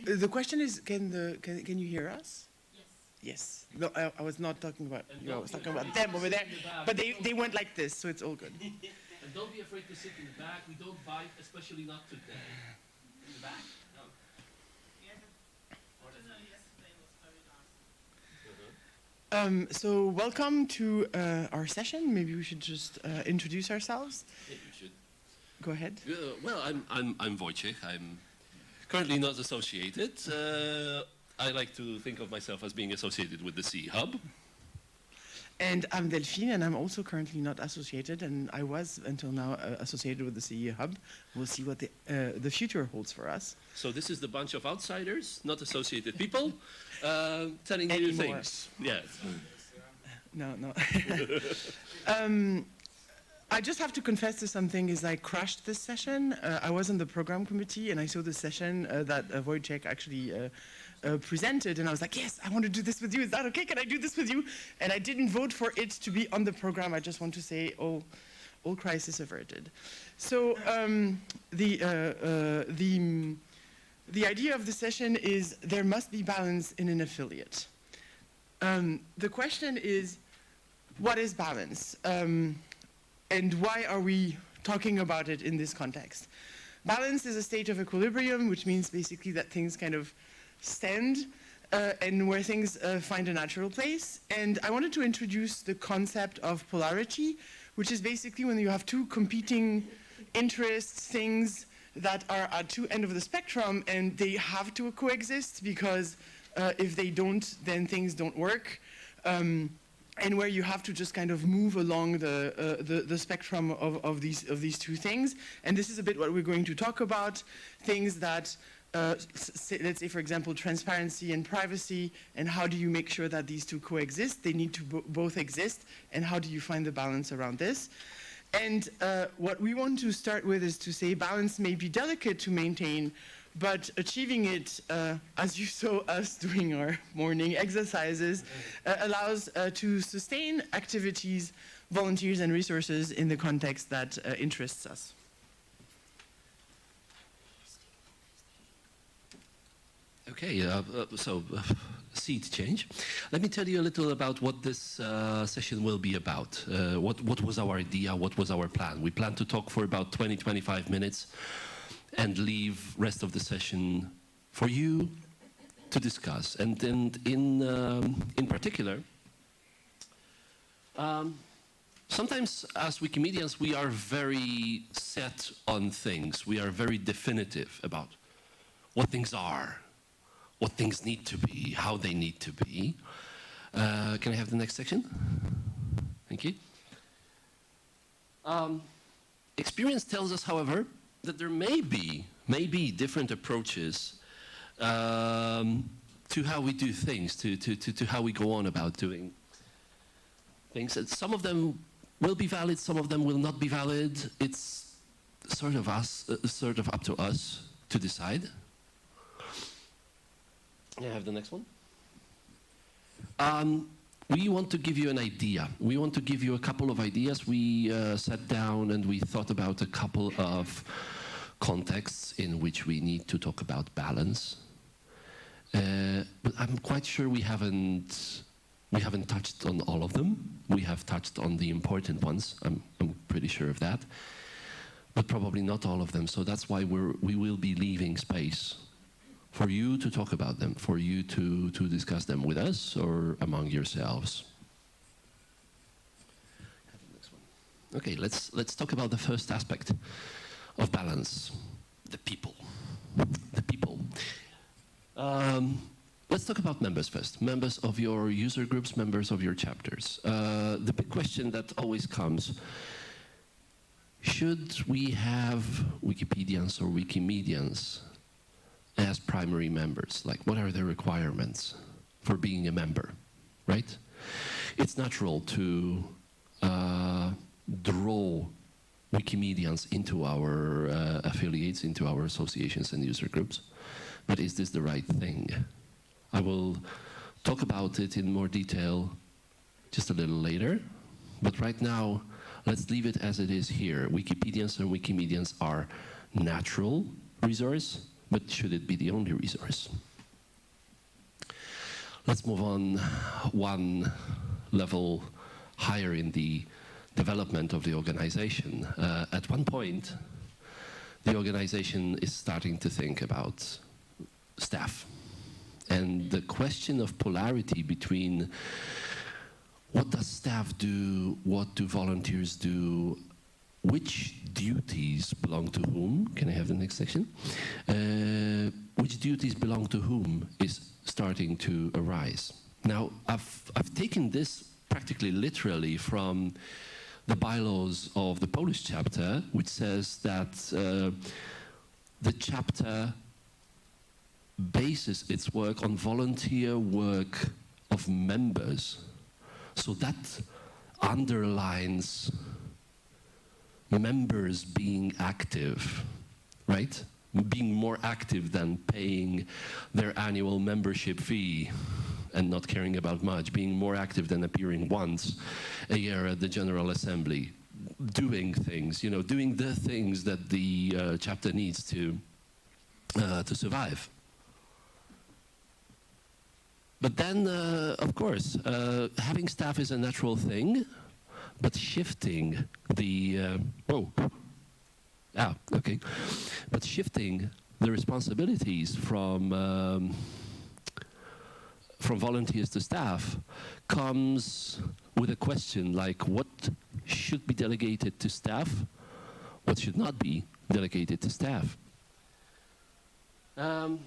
The question is, can you hear us? Yes. No, I was not talking about you. I was talking about them over there. But they went like this, so it's all good. And don't be afraid to sit in the back. We don't bite, especially not today. In the back? No. So welcome to our session. Maybe we should just introduce ourselves. Yeah, you should. Go ahead. Well, I'm Wojciech. I'm currently not associated. I like to think of myself as being associated with the CEE Hub. And I'm Delphine, and I'm also currently not associated, and I was until now associated with the CEE Hub. We'll see what the future holds for us. So this is the bunch of outsiders, not associated people, telling you Anymore. things. Yes. No. I just have to confess to something, is I crashed this session. I was on the program committee, and I saw the session that Wojciech actually presented, and I was like, yes, I want to do this with you. Is that okay? Can I do this with you? And I didn't vote for it to be on the program. I just want to say, all crisis averted. So the idea of the session is there must be balance in an affiliate. The question is, what is balance? And why are we talking about it in this context? Balance is a state of equilibrium, which means basically that things kind of stand and where things find a natural place. And I wanted to introduce the concept of polarity, which is basically when you have two competing interests, things that are at two ends of the spectrum, and they have to coexist, because if they don't, then things don't work. And where you have to just kind of move along the spectrum of these two things. And this is a bit what we're going to talk about, things that, let's say, for example, transparency and privacy, and how do you make sure that these two coexist? They need to both exist, and how do you find the balance around this? And what we want to start with is to say balance may be delicate to maintain, but achieving it, as you saw us doing our morning exercises, allows to sustain activities, volunteers, and resources in the context that interests us. Okay, so seat change. Let me tell you a little about what this session will be about. What was our idea? What was our plan? We plan to talk for about 20-25 minutes and leave rest of the session for you to discuss. And in particular, sometimes as Wikimedians, we are very set on things. We are very definitive about what things are, what things need to be, how they need to be. Can I have the next section? Thank you. Experience tells us, however, that there may be different approaches to how we do things, to how we go on about doing things. And some of them will be valid, some of them will not be valid. It's sort of up to us to decide. I have the next one. We want to give you an idea. We want to give you a couple of ideas. We sat down and we thought about a couple of contexts in which we need to talk about balance. But I'm quite sure we haven't touched on all of them. We have touched on the important ones. I'm pretty sure of that. But probably not all of them. So that's why we will be leaving space for you to talk about them, for you to discuss them with us or among yourselves. Okay, let's talk about the first aspect of balance, the people. The people. Let's talk about members first. Members of your user groups, members of your chapters. The big question that always comes, should we have Wikipedians or Wikimedians as primary members? Like, what are the requirements for being a member, right? It's natural to draw Wikimedians into our affiliates, into our associations and user groups. But is this the right thing? I will talk about it in more detail just a little later. But right now, let's leave it as it is here. Wikipedians and Wikimedians are natural resource, but should it be the only resource? Let's move on one level higher in the development of the organization. At one point, the organization is starting to think about staff. And the question of polarity between what does staff do, what do volunteers do, which duties belong to whom? Can I have the next section? Which duties belong to whom is starting to arise. Now, I've taken this practically literally from the bylaws of the Polish chapter, which says that the chapter bases its work on volunteer work of members. So that underlines members being active, right? Being more active than paying their annual membership fee and not caring about much, being more active than appearing once a year at the General Assembly, doing things, you know, doing the things that the chapter needs to survive. But then, of course, having staff is a natural thing, but shifting the, but shifting the responsibilities from volunteers to staff comes with a question like what should be delegated to staff, what should not be delegated to staff. And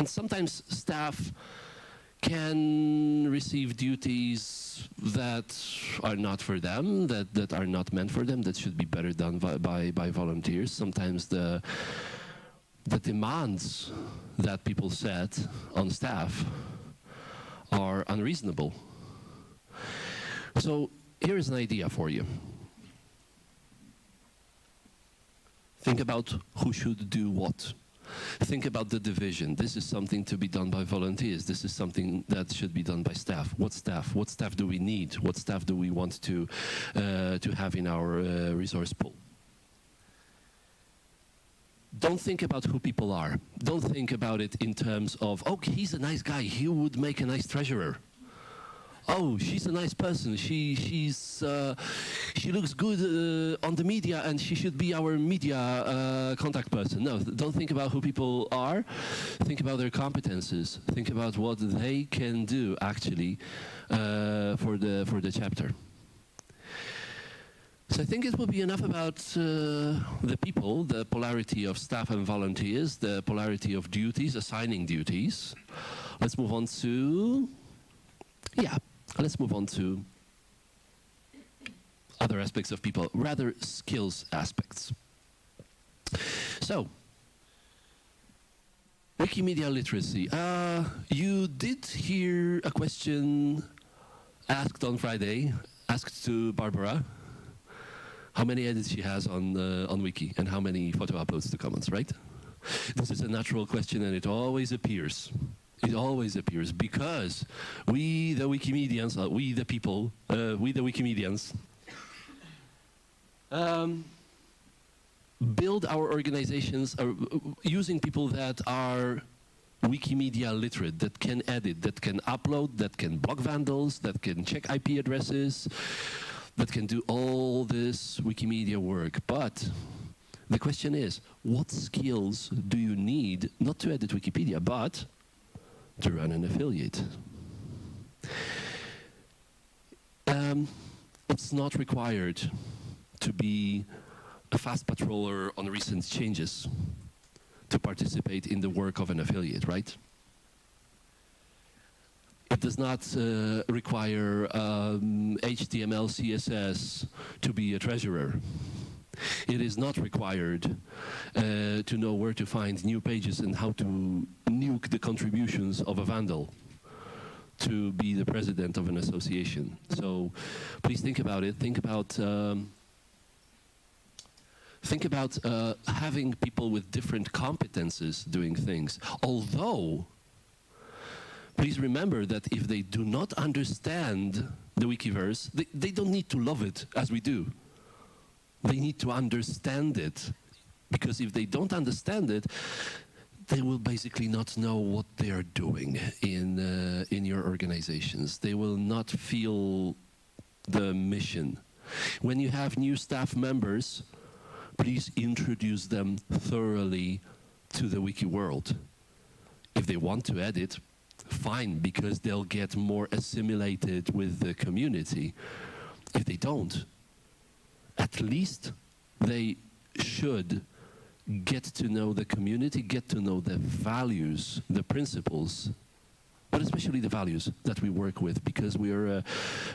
sometimes staff can receive duties that are not for them, that are not meant for them, that should be better done by volunteers. Sometimes the demands that people set on staff are unreasonable. So here is an idea for you. Think about who should do what. Think about the division. This is something to be done by volunteers. This is something that should be done by staff. What staff? What staff do we need? What staff do we want to have in our resource pool? Don't think about who people are. Don't think about it in terms of, oh, he's a nice guy. He would make a nice treasurer. Oh, she's a nice person. She looks good on the media, and she should be our media contact person. No, don't think about who people are. Think about their competences. Think about what they can do actually for the chapter. So I think it will be enough about the people, the polarity of staff and volunteers, the polarity of duties, assigning duties. Let's move on to, let's move on to other aspects of people, rather skills aspects. So, Wikimedia literacy. You did hear a question asked on Friday, asked to Barbara, how many edits she has on Wiki and how many photo uploads to Commons, right? This is a natural question and it always appears. It always appears because we, the Wikimedians, we the people, we the Wikimedians, build our organizations using people that are Wikimedia literate, that can edit, that can upload, that can block vandals, that can check IP addresses, that can do all this Wikimedia work. But the question is, what skills do you need, not to edit Wikipedia, but to run an affiliate? It's not required to be a fast patroller on recent changes to participate in the work of an affiliate, right? It does not require HTML, CSS to be a treasurer. It is not required to know where to find new pages and how to nuke the contributions of a vandal to be the president of an association. So please think about it. Think about having people with different competences doing things. Although, please remember that if they do not understand the Wikiverse, they don't need to love it as we do. They need to understand it Because if they don't understand it, they will basically not know what they are doing in your organizations. They will not feel the mission. When you have new staff members, please introduce them thoroughly to the wiki world. If they want to edit, fine, because they'll get more assimilated with the community. If they don't, at least they should get to know the community, get to know the values, the principles, but especially the values that we work with, because we are a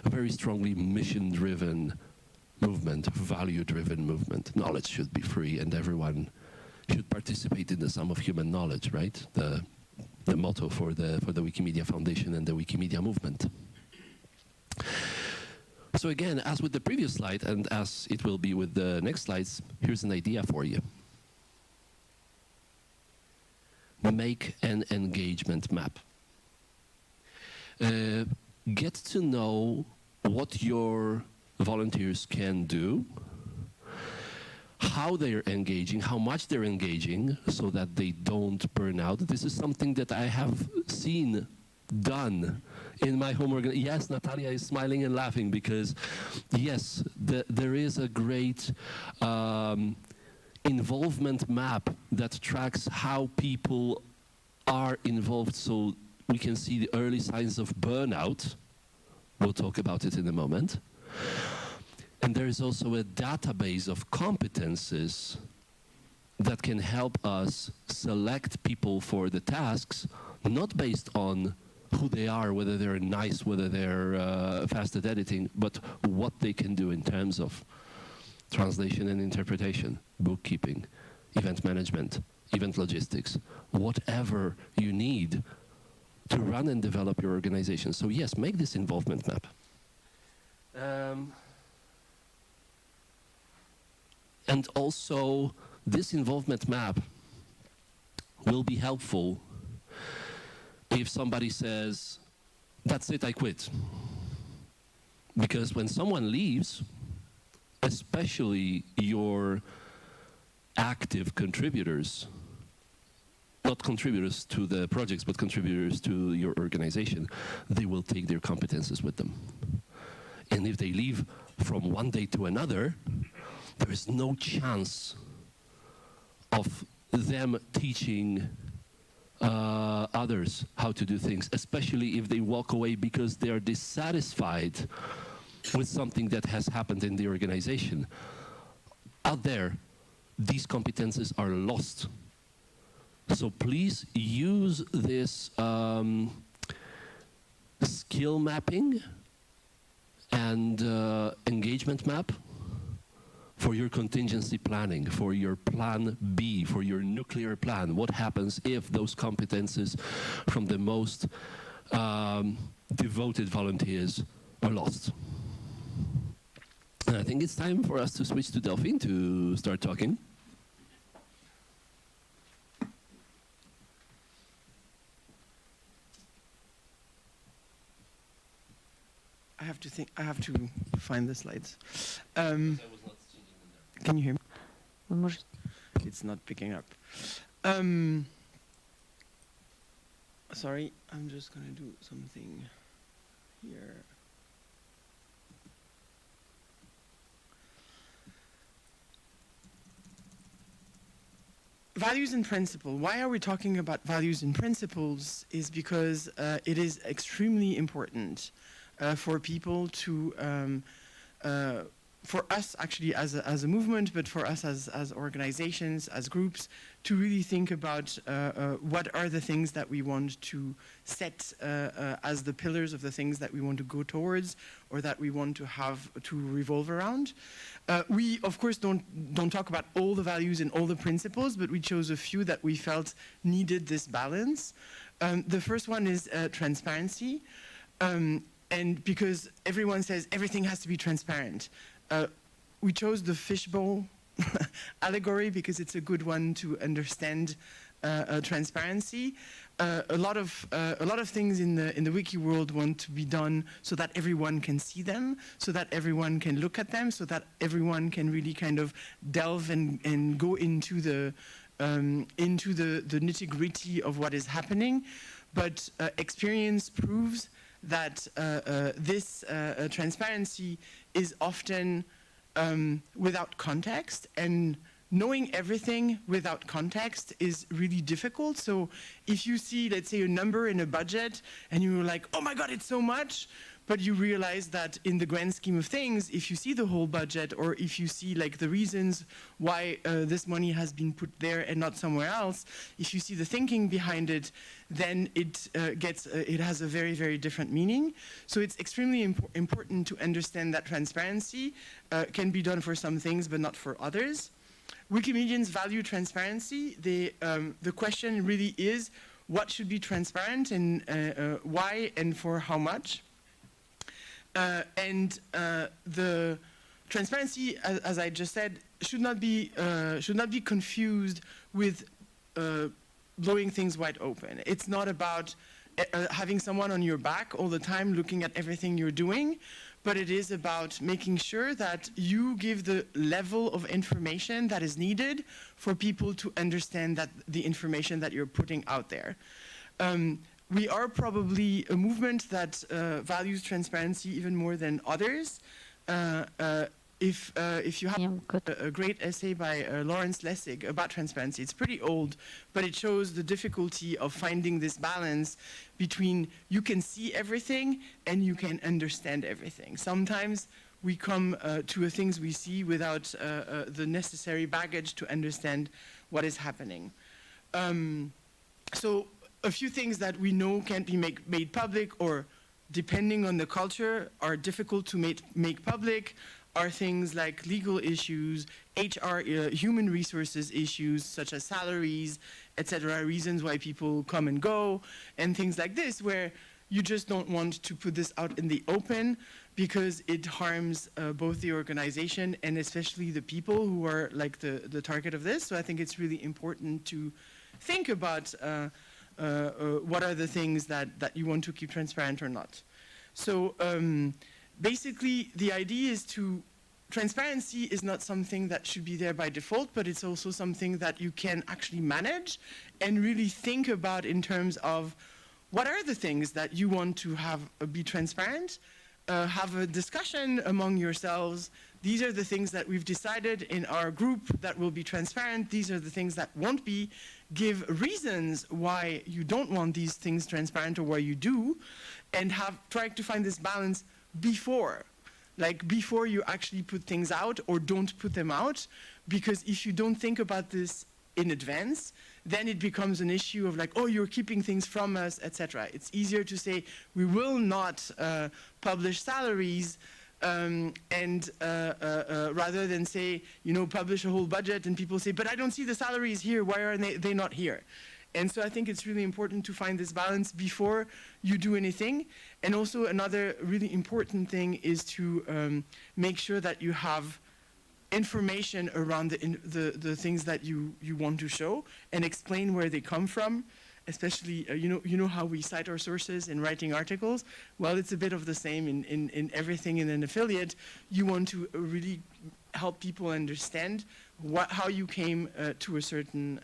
very strongly mission-driven movement, value-driven movement. Knowledge should be free, and everyone should participate in the sum of human knowledge, right? The motto for the Wikimedia Foundation and the Wikimedia movement. So again, as with the previous slide, and as it will be with the next slides, here's an idea for you. Make an engagement map. Get to know what your volunteers can do, how they're engaging, how much they're engaging, so that they don't burn out. This is something that I have seen done in my home organization. Yes, Natalia is smiling and laughing because, yes, there is a great involvement map that tracks how people are involved, so we can see the early signs of burnout. We'll talk about it in a moment. And there is also a database of competences that can help us select people for the tasks, not based on who they are, whether they're nice, whether they're fast at editing, but what they can do in terms of translation and interpretation, bookkeeping, event management, event logistics, whatever you need to run and develop your organization. So yes, make this involvement map. And also, this involvement map will be helpful if somebody says, that's it, I quit. Because when someone leaves, especially your active contributors, not contributors to the projects, but contributors to your organization, they will take their competences with them. And if they leave from one day to another, there is no chance of them teaching others how to do things, especially if they walk away because they are dissatisfied with something that has happened in the organization. Out there, these competences are lost. So please use this skill mapping and engagement map for your contingency planning, for your plan B, for your nuclear plan. What happens if those competences from the most devoted volunteers are lost? And I think it's time for us to switch to Delphine to start talking. I have to find the slides. Can you hear me? It's not picking up. Sorry, I'm just gonna do something here. Values and principles. Why are we talking about values and principles? Is because it is extremely important for people to, for us actually as a movement, but for us as organizations, as groups, to really think about what are the things that we want to set as the pillars of the things that we want to go towards, or that we want to have to revolve around. We, of course, don't talk about all the values and all the principles, but we chose a few that we felt needed this balance. The first one is transparency. And because everyone says everything has to be transparent. We chose the fishbowl allegory because it's a good one to understand transparency. A lot of things in the wiki world want to be done so that everyone can see them, so that everyone can look at them, so that everyone can really kind of delve and go into the nitty-gritty of what is happening. But experience proves that this transparency is often without context, and knowing everything without context is really difficult. So if you see, let's say, a number in a budget and you're like, oh my God, it's so much, but you realize that in the grand scheme of things, if you see the whole budget, or if you see like the reasons why this money has been put there and not somewhere else, if you see the thinking behind it, then it has a very, very different meaning. So it's extremely important to understand that transparency can be done for some things, but not for others. Wikimedians value transparency. The question really is, what should be transparent, and why, and for how much? The transparency, as I just said, should not be confused with blowing things wide open. It's not about having someone on your back all the time looking at everything you're doing, but it is about making sure that you give the level of information that is needed for people to understand that the information that you're putting out there. We are probably a movement that values transparency even more than others. If you have a great essay by Lawrence Lessig about transparency, it's pretty old, but it shows the difficulty of finding this balance between you can see everything and you can understand everything. Sometimes we come to things we see without the necessary baggage to understand what is happening. So a few things that we know can't be made public, or depending on the culture are difficult to make public, are things like legal issues, HR, human resources issues such as salaries, etc., reasons why people come and go, and things like this, where you just don't want to put this out in the open because it harms both the organization and especially the people who are like the target of this. So I think it's really important to think about what are the things that you want to keep transparent or not. So basically, the idea is transparency is not something that should be there by default, but it's also something that you can actually manage and really think about in terms of what are the things that you want to have be transparent, have a discussion among yourselves. These are the things that we've decided in our group that will be transparent. These are the things that won't be. Give reasons why you don't want these things transparent or why you do, and try to find this balance before you actually put things out or don't put them out, because if you don't think about this in advance, then it becomes an issue of like, oh, you're keeping things from us, etc. It's easier to say we will not publish salaries, rather than say, publish a whole budget, and people say, but I don't see the salaries here, why are they not here? And so I think it's really important to find this balance before you do anything. And also another really important thing is to make sure that you have information around the things that you want to show and explain where they come from. Especially, you know how we cite our sources in writing articles? Well, it's a bit of the same in everything in an affiliate. You want to really help people understand how you came to a certain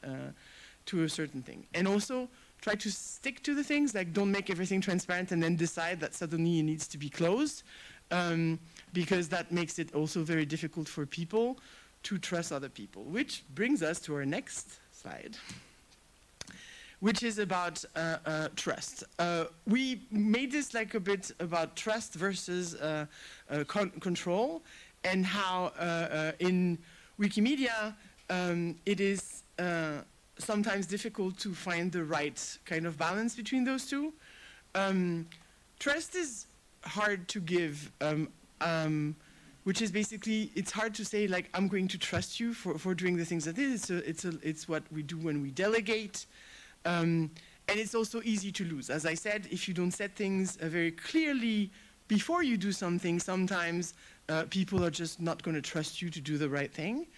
thing. And also, try to stick to the things, like don't make everything transparent and then decide that suddenly it needs to be closed, because that makes it also very difficult for people to trust other people. Which brings us to our next slide, which is about trust. We made this like a bit about trust versus control, and how in Wikimedia it is sometimes difficult to find the right kind of balance between those two. Trust is hard to give, which is basically, it's hard to say like, I'm going to trust you for doing the things that it's what we do when we delegate. And it's also easy to lose. As I said, if you don't set things very clearly before you do something, sometimes people are just not going to trust you to do the right thing.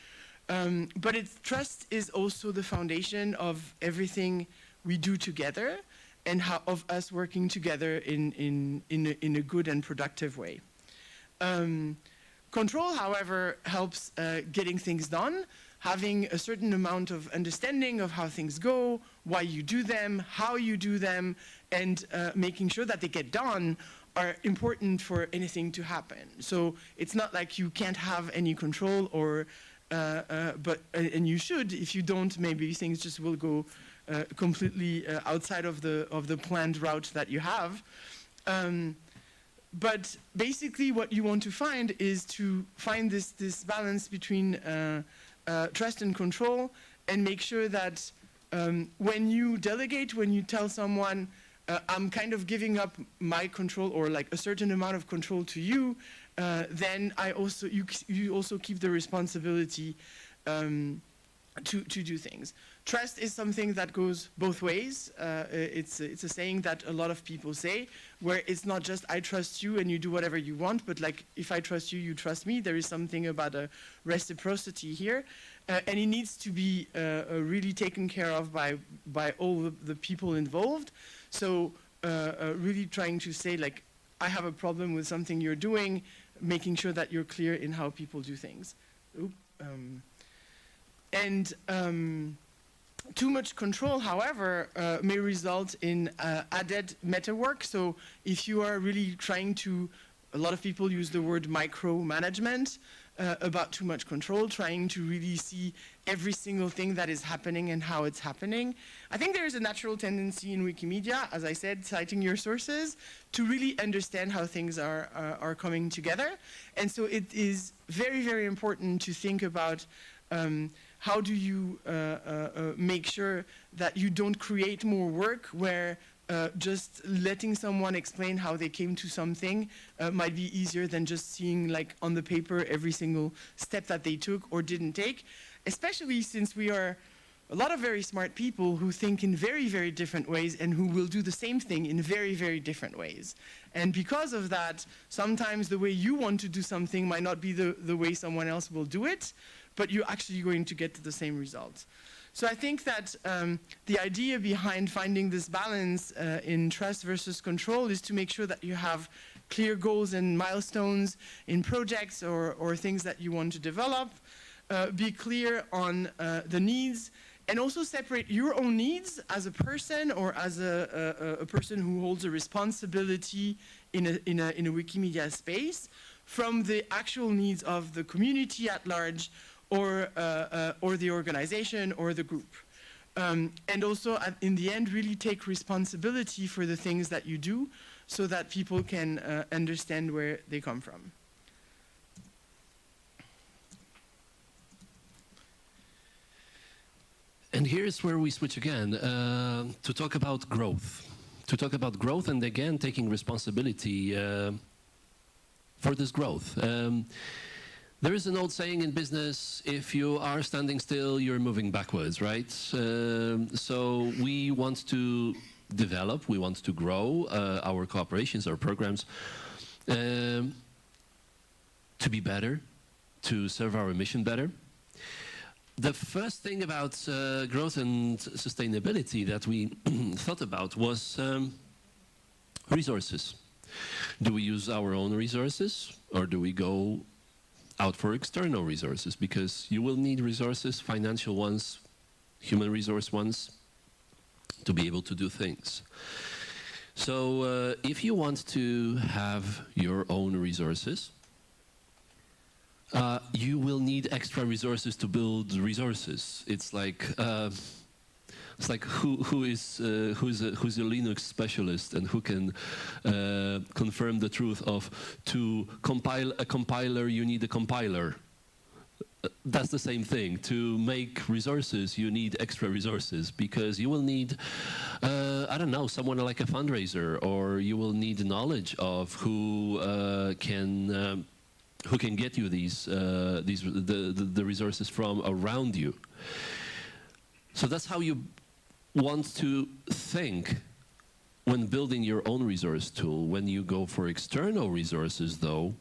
But trust is also the foundation of everything we do together and of us working together in a good and productive way. Control, however, helps getting things done, having a certain amount of understanding of how things go, why you do them, how you do them, and making sure that they get done are important for anything to happen. So it's not like you can't have any control, or and you should. If you don't, maybe things just will go completely outside of the planned route that you have. But basically what you want to find is to find this balance between trust and control, and make sure that when you delegate, when you tell someone, I'm kind of giving up my control, or like a certain amount of control to you, then you also keep the responsibility to do things. Trust is something that goes both ways. It's a saying that a lot of people say, where it's not just I trust you and you do whatever you want, but like if I trust you, you trust me. There is something about a reciprocity here, and it needs to be really taken care of by all the people involved. So really trying to say, like, I have a problem with something you're doing, making sure that you're clear in how people do things. Too much control, however, may result in added meta work. So if you are really trying to, a lot of people use the word micromanagement about too much control, trying to really see every single thing that is happening and how it's happening. I think there is a natural tendency in Wikimedia, as I said, citing your sources, to really understand how things are coming together. And so it is very, very important to think about how do you make sure that you don't create more work where just letting someone explain how they came to something might be easier than just seeing, like, on the paper every single step that they took or didn't take, especially since we are a lot of very smart people who think in very, very different ways and who will do the same thing in very, very different ways. And because of that, sometimes the way you want to do something might not be the way someone else will do it, but you're actually going to get to the same result. So I think that the idea behind finding this balance in trust versus control is to make sure that you have clear goals and milestones in projects or things that you want to develop, be clear on the needs, and also separate your own needs as a person or as a person who holds a responsibility in a Wikimedia space from the actual needs of the community at large, or the organization or the group. And also, in the end, really take responsibility for the things that you do so that people can understand where they come from. And here's where we switch again to talk about growth. To talk about growth, and again, taking responsibility for this growth. There is an old saying in business, if you are standing still, you're moving backwards, right? So we want to develop, we want to grow our cooperations, our programs, to be better, to serve our mission better. The first thing about growth and sustainability that we thought about was resources. Do we use our own resources, or do we go out for external resources? Because you will need resources, financial ones, human resource ones, to be able to do things. So if you want to have your own resources, you will need extra resources to build resources. It's like who's a Linux specialist and who can confirm the truth of, to compile a compiler you need a compiler. That's the same thing. To make resources you need extra resources, because you will need I don't know, someone like a fundraiser, or you will need knowledge of who can get you the resources from around you. So that's how you want to think when building your own resource tool. When you go for external resources, though,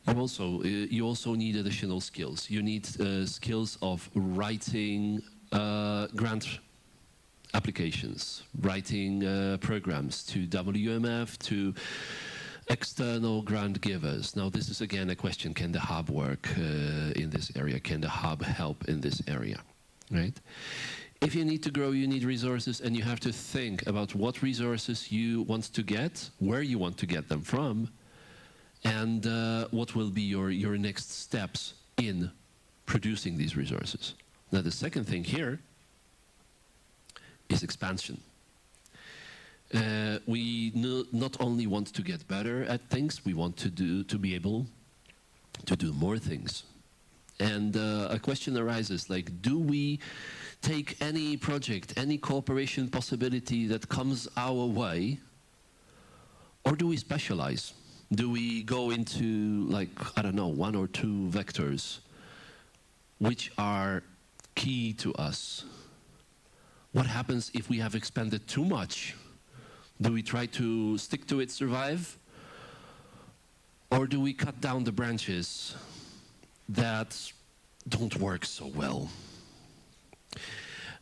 You also need additional skills. You need skills of writing grant applications, writing programs to WMF, to external grant givers. Now, this is again a question: can the hub work in this area? Can the hub help in this area? Right? If you need to grow, you need resources, and you have to think about what resources you want to get, where you want to get them from, and what will be your next steps in producing these resources. Now, the second thing here is expansion. We not only want to get better at things, we want to be able to do more things. And a question arises, like, do we take any project, any cooperation possibility that comes our way, or do we specialize? Do we go into, like, I don't know, 1 or 2 vectors which are key to us? What happens if we have expanded too much? Do we try to stick to it, survive? Or do we cut down the branches that don't work so well?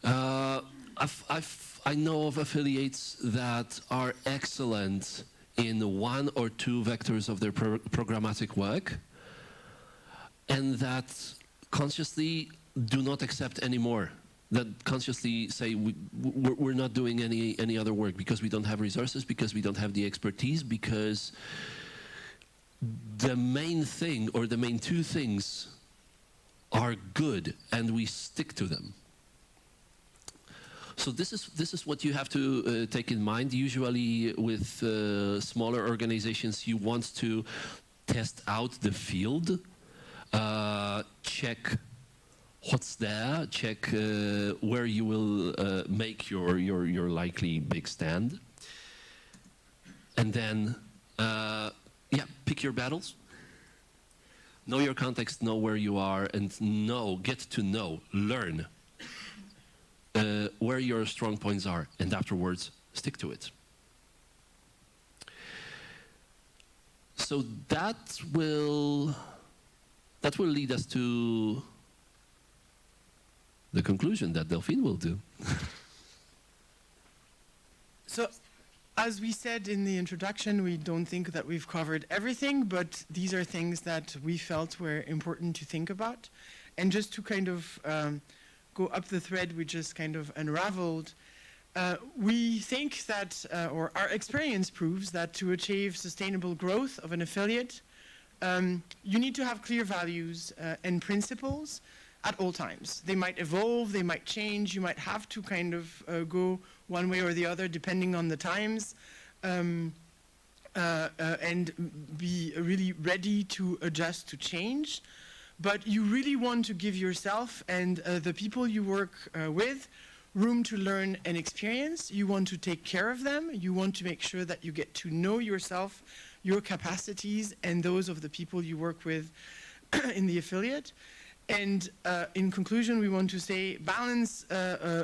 I know of affiliates that are excellent in 1 or 2 vectors of their programmatic work, and that consciously do not accept any more, that consciously say we're not doing any other work because we don't have resources, because we don't have the expertise, because the main thing or the main 2 things are good and we stick to them. So this is what you have to take in mind. Usually with smaller organizations, you want to test out the field, check what's there, check where you will make your likely big stand, and then pick your battles. Know your context, know where you are, and get to know, learn where your strong points are, and afterwards stick to it. So that will lead us to the conclusion that Delphine will do. So, as we said in the introduction, we don't think that we've covered everything, but these are things that we felt were important to think about. And just to kind of go up the thread we just kind of unraveled, we think that, or our experience proves that to achieve sustainable growth of an affiliate, you need to have clear values and principles at all times. They might evolve, they might change, you might have to kind of go one way or the other depending on the times, and be really ready to adjust to change. But you really want to give yourself and the people you work with room to learn and experience. You want to take care of them. You want to make sure that you get to know yourself, your capacities, and those of the people you work with in the affiliate. And in conclusion, we want to say balance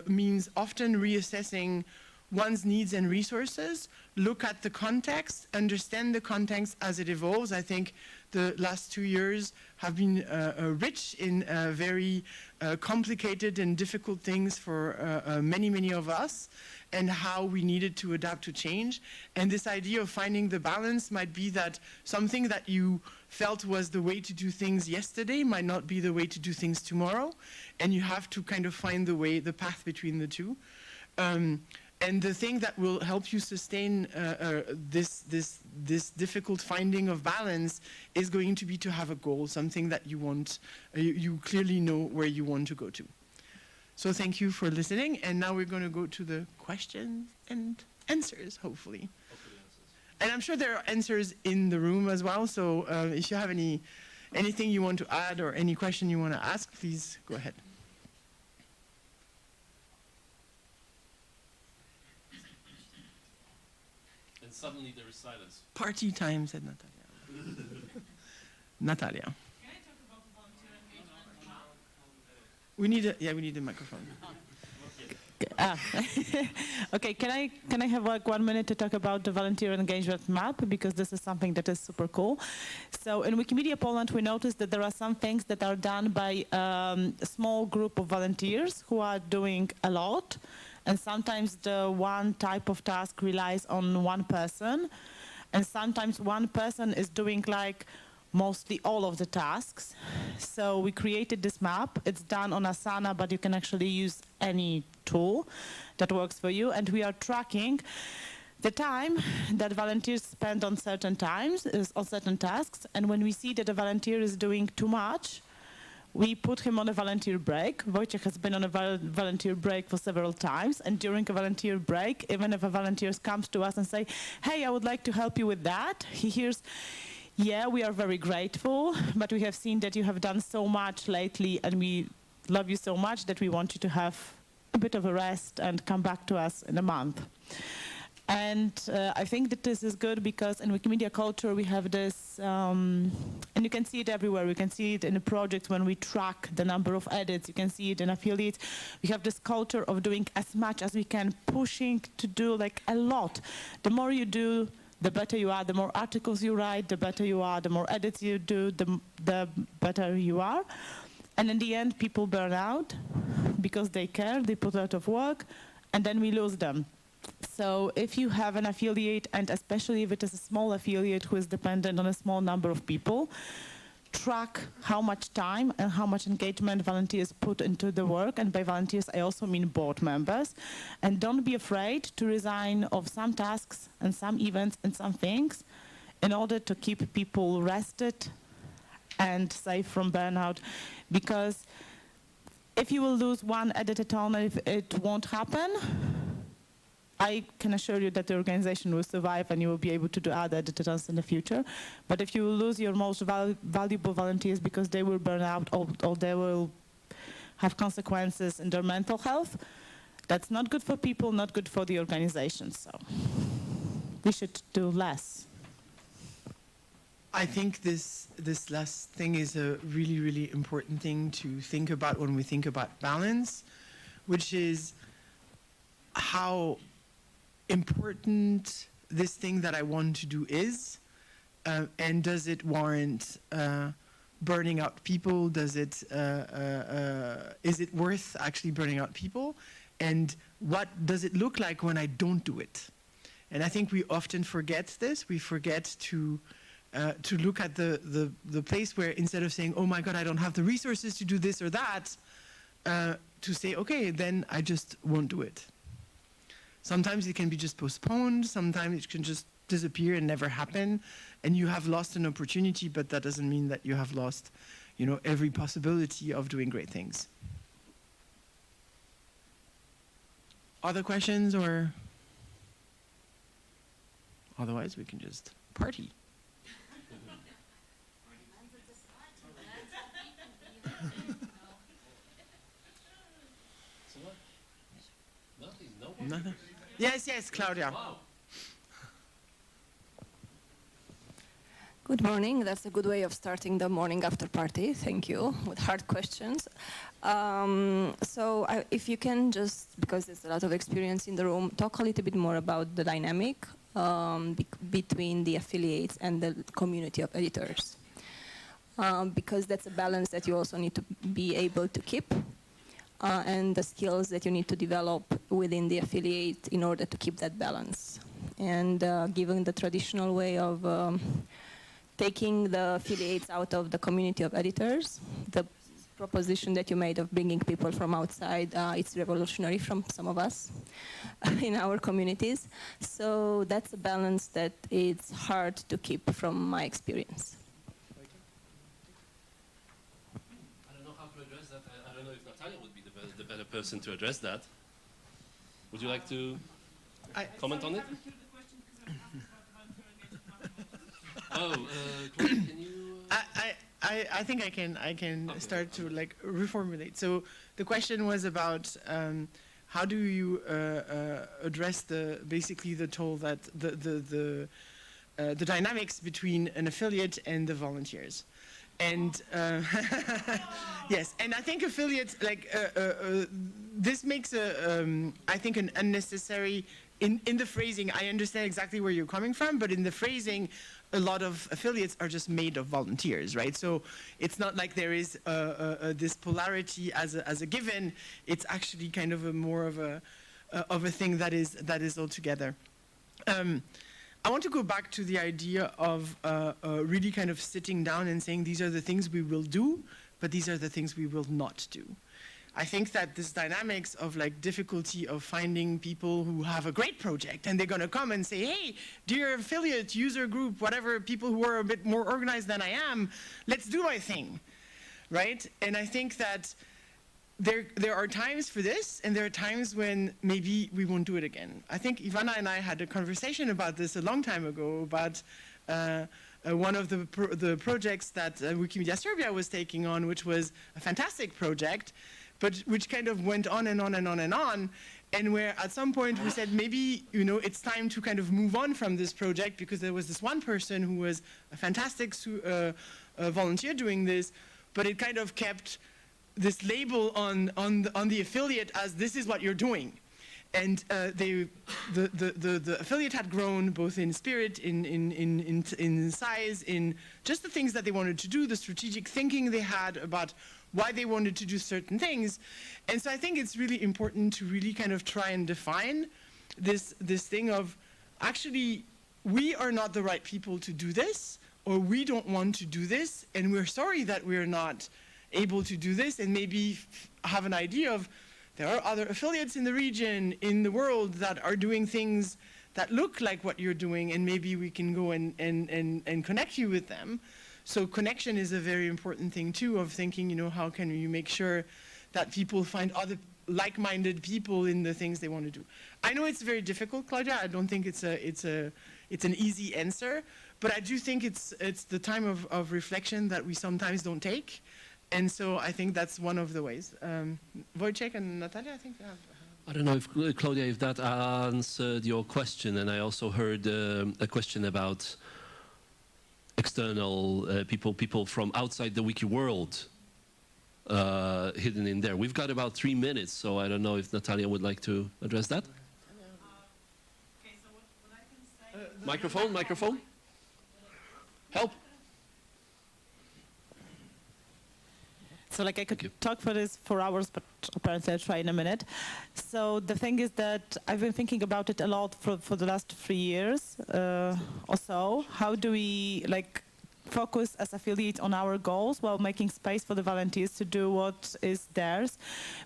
means often reassessing one's needs and resources, look at the context, understand the context as it evolves. I think the last 2 years have been rich in very complicated and difficult things for many of us, and how we needed to adapt to change. And this idea of finding the balance might be that something that you felt was the way to do things yesterday might not be the way to do things tomorrow, and you have to kind of find the path between the two. And the thing that will help you sustain this difficult finding of balance is going to be to have a goal, something that you want, you clearly know where you want to go to. So thank you for listening, and now we're going to go to the questions and answers, hopefully. And I'm sure there are answers in the room as well, so if you have anything you want to add or any question you want to ask, please go ahead. And suddenly there is silence. Party time, said Natalia. Natalia. Can I talk about volunteer engagement? We need a microphone. Ah. Okay, can I have like 1 minute to talk about the volunteer engagement map, because this is something that is super cool. So in Wikimedia Poland, we noticed that there are some things that are done by a small group of volunteers who are doing a lot, and sometimes the one type of task relies on one person, and sometimes one person is doing like mostly all of the tasks. So we created this map. It's done on Asana, but you can actually use any tool that works for you. And we are tracking the time that volunteers spend on certain on certain tasks. And when we see that a volunteer is doing too much, we put him on a volunteer break. Wojciech has been on a volunteer break for several times. And during a volunteer break, even if a volunteer comes to us and say, hey, I would like to help you with that, he hears, yeah, we are very grateful, but we have seen that you have done so much lately, and we love you so much that we want you to have a bit of a rest and come back to us in a month. And I think that this is good because in Wikimedia culture we have this, and you can see it everywhere. We can see it in the project when we track the number of edits. You can see it in affiliates. We have this culture of doing as much as we can, pushing to do like a lot. The more you do, the better you are. The more articles you write, the better you are. The more edits you do, the better you are. And in the end, people burn out because they care, they put a lot of work, and then we lose them. So if you have an affiliate, and especially if it is a small affiliate who is dependent on a small number of people, track how much time and how much engagement volunteers put into the work. And by volunteers, I also mean board members. And don't be afraid to resign of some tasks and some events and some things in order to keep people rested and safe from burnout. Because if you will lose one editathon, if it won't happen, I can assure you that the organization will survive and you will be able to do other editathons in the future. But if you lose your most valuable volunteers because they will burn out or they will have consequences in their mental health, that's not good for people, not good for the organization. So we should do less. I think this last thing is a really, really important thing to think about when we think about balance, which is how important this thing that I want to do is, and does it warrant burning out people? Does it is it worth actually burning out people? And what does it look like when I don't do it? And I think we often forget this. We forget to look at the place where instead of saying, oh my God, I don't have the resources to do this or that, to say, okay, then I just won't do it. Sometimes it can be just postponed, sometimes it can just disappear and never happen, and you have lost an opportunity, but that doesn't mean that you have lost, every possibility of doing great things. Other questions, or otherwise we can just party. Nothing? Yes, Claudia. Wow. Good morning. That's a good way of starting the morning after party. Thank you. With hard questions. If you can just, because there's a lot of experience in the room, talk a little bit more about the dynamic between the affiliates and the community of editors. Because that's a balance that you also need to be able to keep. And the skills that you need to develop within the affiliate in order to keep that balance. And given the traditional way of taking the affiliates out of the community of editors, the proposition that you made of bringing people from outside, it's revolutionary from some of us in our communities. So that's a balance that it's hard to keep from my experience. The better person to address that. Would you like to comment on it? Claudia, can you? I think I can start to reformulate. So the question was about how do you address basically the toll that the dynamics between an affiliate and the volunteers. And yes, and I think affiliates, this makes I think an unnecessary, in the phrasing, I understand exactly where you're coming from, but in the phrasing, a lot of affiliates are just made of volunteers, right? So it's not like there is this polarity as a given. It's actually kind of more of a thing that is all together. I want to go back to the idea of really kind of sitting down and saying these are the things we will do, but these are the things we will not do. I think that this dynamics of like difficulty of finding people who have a great project and they're going to come and say, hey, dear affiliate, user group, whatever, people who are a bit more organized than I am, let's do my thing, right? And I think that there are times for this, and there are times when maybe we won't do it again. I think Ivana and I had a conversation about this a long time ago, about one of the projects that Wikimedia Serbia was taking on, which was a fantastic project, but which kind of went on and on and on and on, and where at some point we said, maybe, you know, it's time to kind of move on from this project, because there was this one person who was a fantastic volunteer doing this, but it kind of kept this label on the affiliate as this is what you're doing. And the affiliate had grown both in spirit, in size, in just the things that they wanted to do, the strategic thinking they had about why they wanted to do certain things. And so I think it's really important to really kind of try and define this thing of, actually, we are not the right people to do this, or we don't want to do this, and we're sorry that we're not able to do this, and maybe have an idea of there are other affiliates in the region, in the world, that are doing things that look like what you're doing, and maybe we can go and connect you with them. So connection is a very important thing too, of thinking, you know, how can you make sure that people find other like-minded people in the things they want to do. I know it's very difficult, Claudia. I don't think it's an easy answer, but I do think it's the time of reflection that we sometimes don't take. And so I think that's one of the ways. Wojciech and Natalia, I think. I don't know if, Claudia, if that answered your question. And I also heard a question about external people from outside the wiki world hidden in there. We've got about 3 minutes, so I don't know if Natalia would like to address that. Okay, so what I can say... Microphone. Help. So like I could talk for this for hours, but apparently I'll try in a minute. So the thing is that I've been thinking about it a lot for the last 3 years or so. How do we like focus as affiliates on our goals while making space for the volunteers to do what is theirs?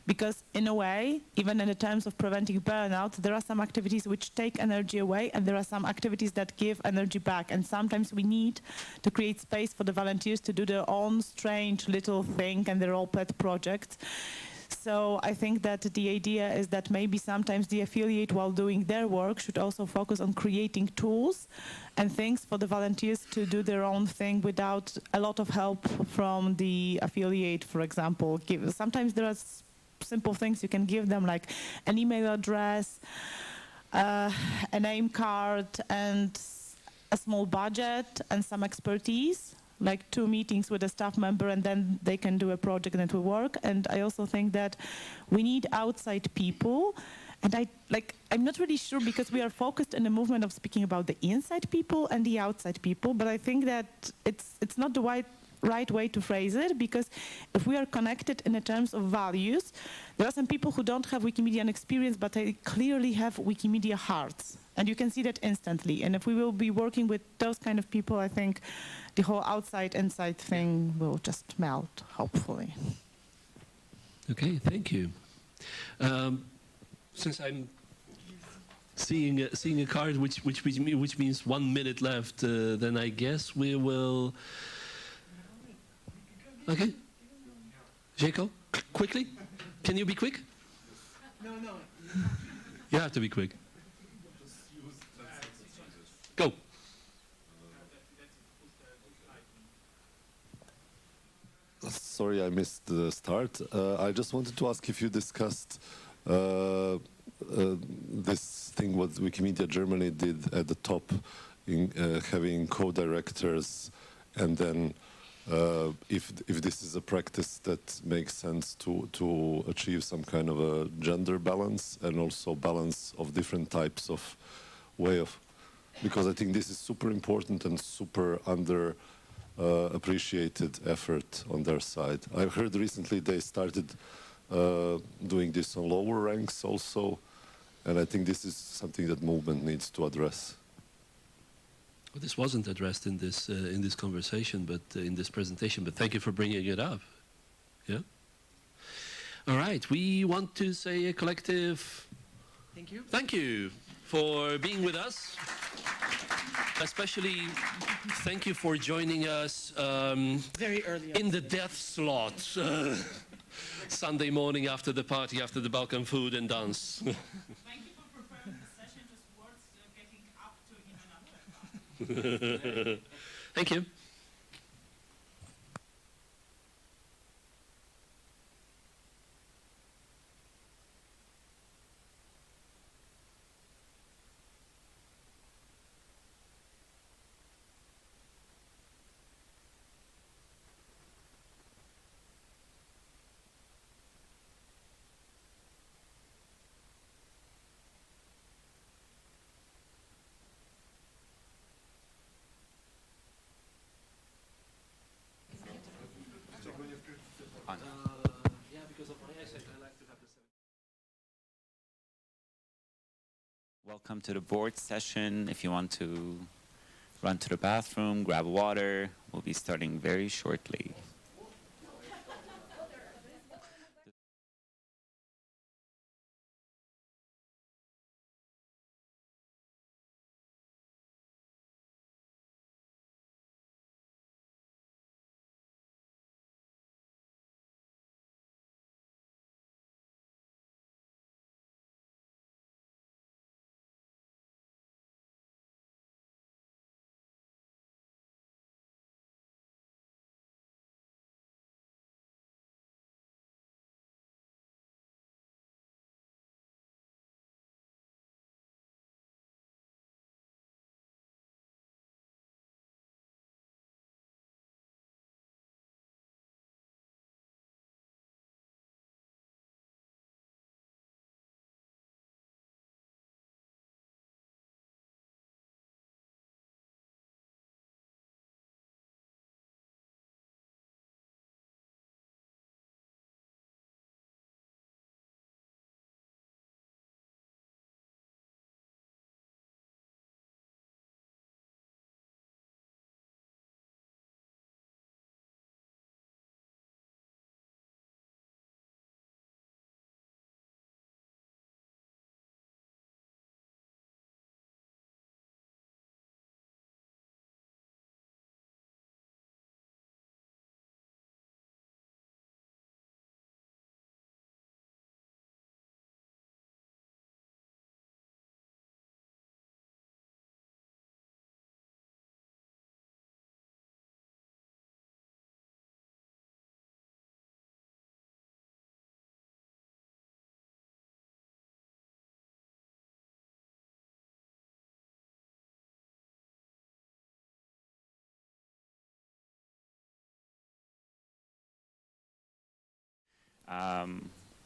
Because in a way, even in the terms of preventing burnout, there are some activities which take energy away, and there are some activities that give energy back. And sometimes we need to create space for the volunteers to do their own strange little thing and their own pet projects. So I think that the idea is that maybe sometimes the affiliate, while doing their work, should also focus on creating tools and things for the volunteers to do their own thing without a lot of help from the affiliate, for example. Sometimes there are simple things you can give them, like an email address, a name card, and a small budget and some expertise, like 2 meetings with a staff member, and then they can do a project and it will work. And I also think that we need outside people. And I'm not really sure, because we are focused in the movement of speaking about the inside people and the outside people, but I think that it's not the right way to phrase it, because if we are connected in the terms of values, there are some people who don't have Wikimedian experience, but they clearly have Wikimedia hearts. And you can see that instantly. And if we will be working with those kind of people, I think the whole outside-inside thing will just melt, hopefully. Okay, thank you. Since I'm seeing a card which means 1 minute left, then I guess we will. Okay, Jacob, quickly. Can you be quick? No. You have to be quick. Go. Sorry, I missed the start. I just wanted to ask if you discussed this thing what Wikimedia Germany did at the top, in having co-directors and then if this is a practice that makes sense to achieve some kind of a gender balance and also balance of different types of way of, because I think this is super important and super under appreciated effort on their side. I've heard recently they started doing this on lower ranks also, and I think this is something that movement needs to address. Well, this wasn't addressed in this conversation, but in this presentation. But thank you for bringing it up. Yeah. All right. We want to say a collective thank you for being with us. Especially, thank you for joining us Very early in the death slot Sunday morning after the party, after the Balkan food and dance. Thank you for preparing the session just worth getting up to even another. Thank you. Welcome to the board session. If you want to run to the bathroom, grab water, we'll be starting very shortly.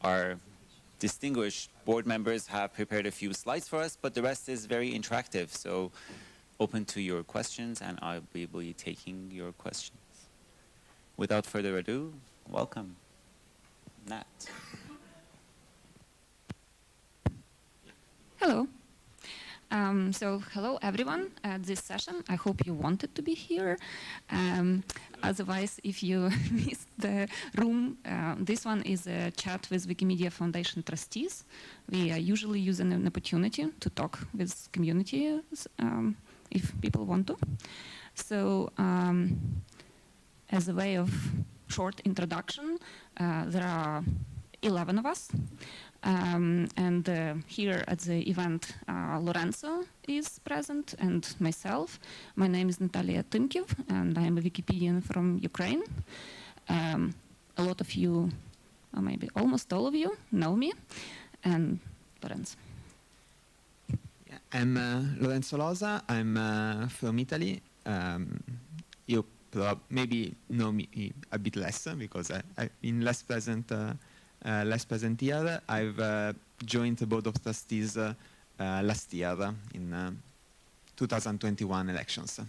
Our distinguished board members have prepared a few slides for us, but the rest is very interactive, so open to your questions, and I'll be taking your questions. Without further ado, welcome, Nat. Hello. Hello everyone at this session. I hope you wanted to be here. Otherwise, if you missed the room, this one is a chat with Wikimedia Foundation trustees. We are usually using an opportunity to talk with communities if people want to. So, as a way of short introduction, there are 11 of us. And here at the event, Lorenzo is present and myself. My name is Natalia Tymkiev, and I am a Wikipedian from Ukraine. A lot of you, or maybe almost all of you, know me, and Lorenzo. Yeah, I'm Lorenzo Losa. I'm from Italy. You maybe know me a bit less because I've been less present here. I've joined the board of trustees last year in 2021 elections.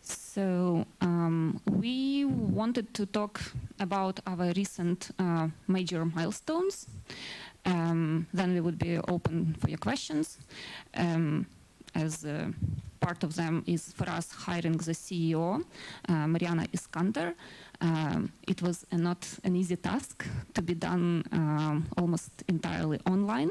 So we wanted to talk about our recent major milestones. Then we would be open for your questions. As part of them is for us hiring the CEO, Mariana Iskander. It was not an easy task to be done almost entirely online.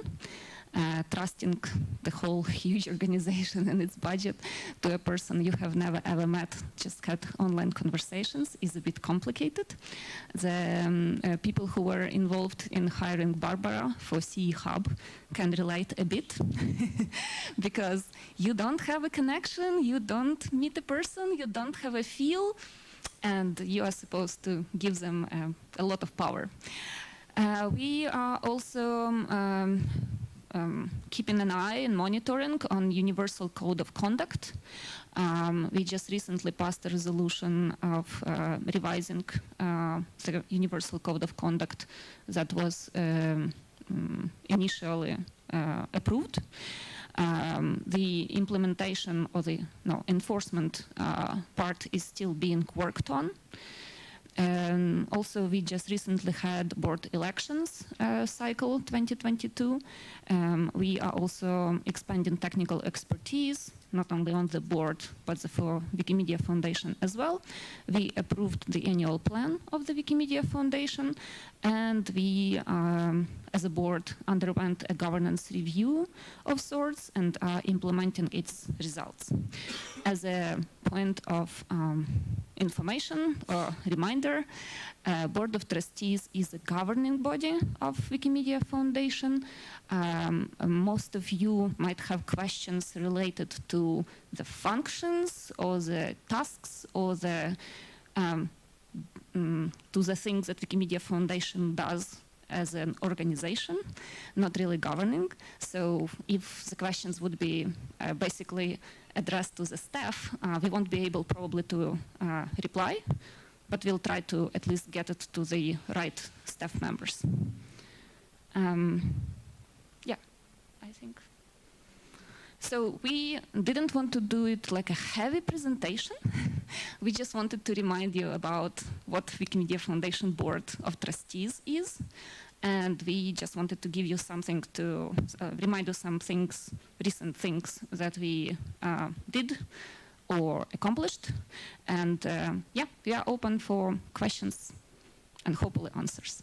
Trusting the whole huge organization and its budget to a person you have never ever met, just had online conversations, is a bit complicated. The people who were involved in hiring Barbara for CEE Hub can relate a bit because you don't have a connection, you don't meet a person, you don't have a feel, and you are supposed to give them a lot of power. We are also keeping an eye and monitoring on Universal Code of Conduct. We just recently passed a resolution of revising the Universal Code of Conduct that was initially approved. The implementation or the enforcement part is still being worked on. Also, we just recently had board elections cycle 2022. We are also expanding technical expertise, not only on the board, but for Wikimedia Foundation as well. We approved the annual plan of the Wikimedia Foundation, and we, as a board, underwent a governance review of sorts and are implementing its results. As a point of information or reminder, Board of Trustees is a governing body of Wikimedia Foundation. Most of you might have questions related to the functions or the tasks or the to the things that Wikimedia Foundation does as an organization, not really governing. So if the questions would be basically addressed to the staff, we won't be able probably to reply, but we'll try to at least get it to the right staff members. Yeah, I think. So we didn't want to do it like a heavy presentation. We just wanted to remind you about what Wikimedia Foundation Board of Trustees is. And we just wanted to give you something to remind you some things, recent things that we did or accomplished. And yeah, we are open for questions and hopefully answers.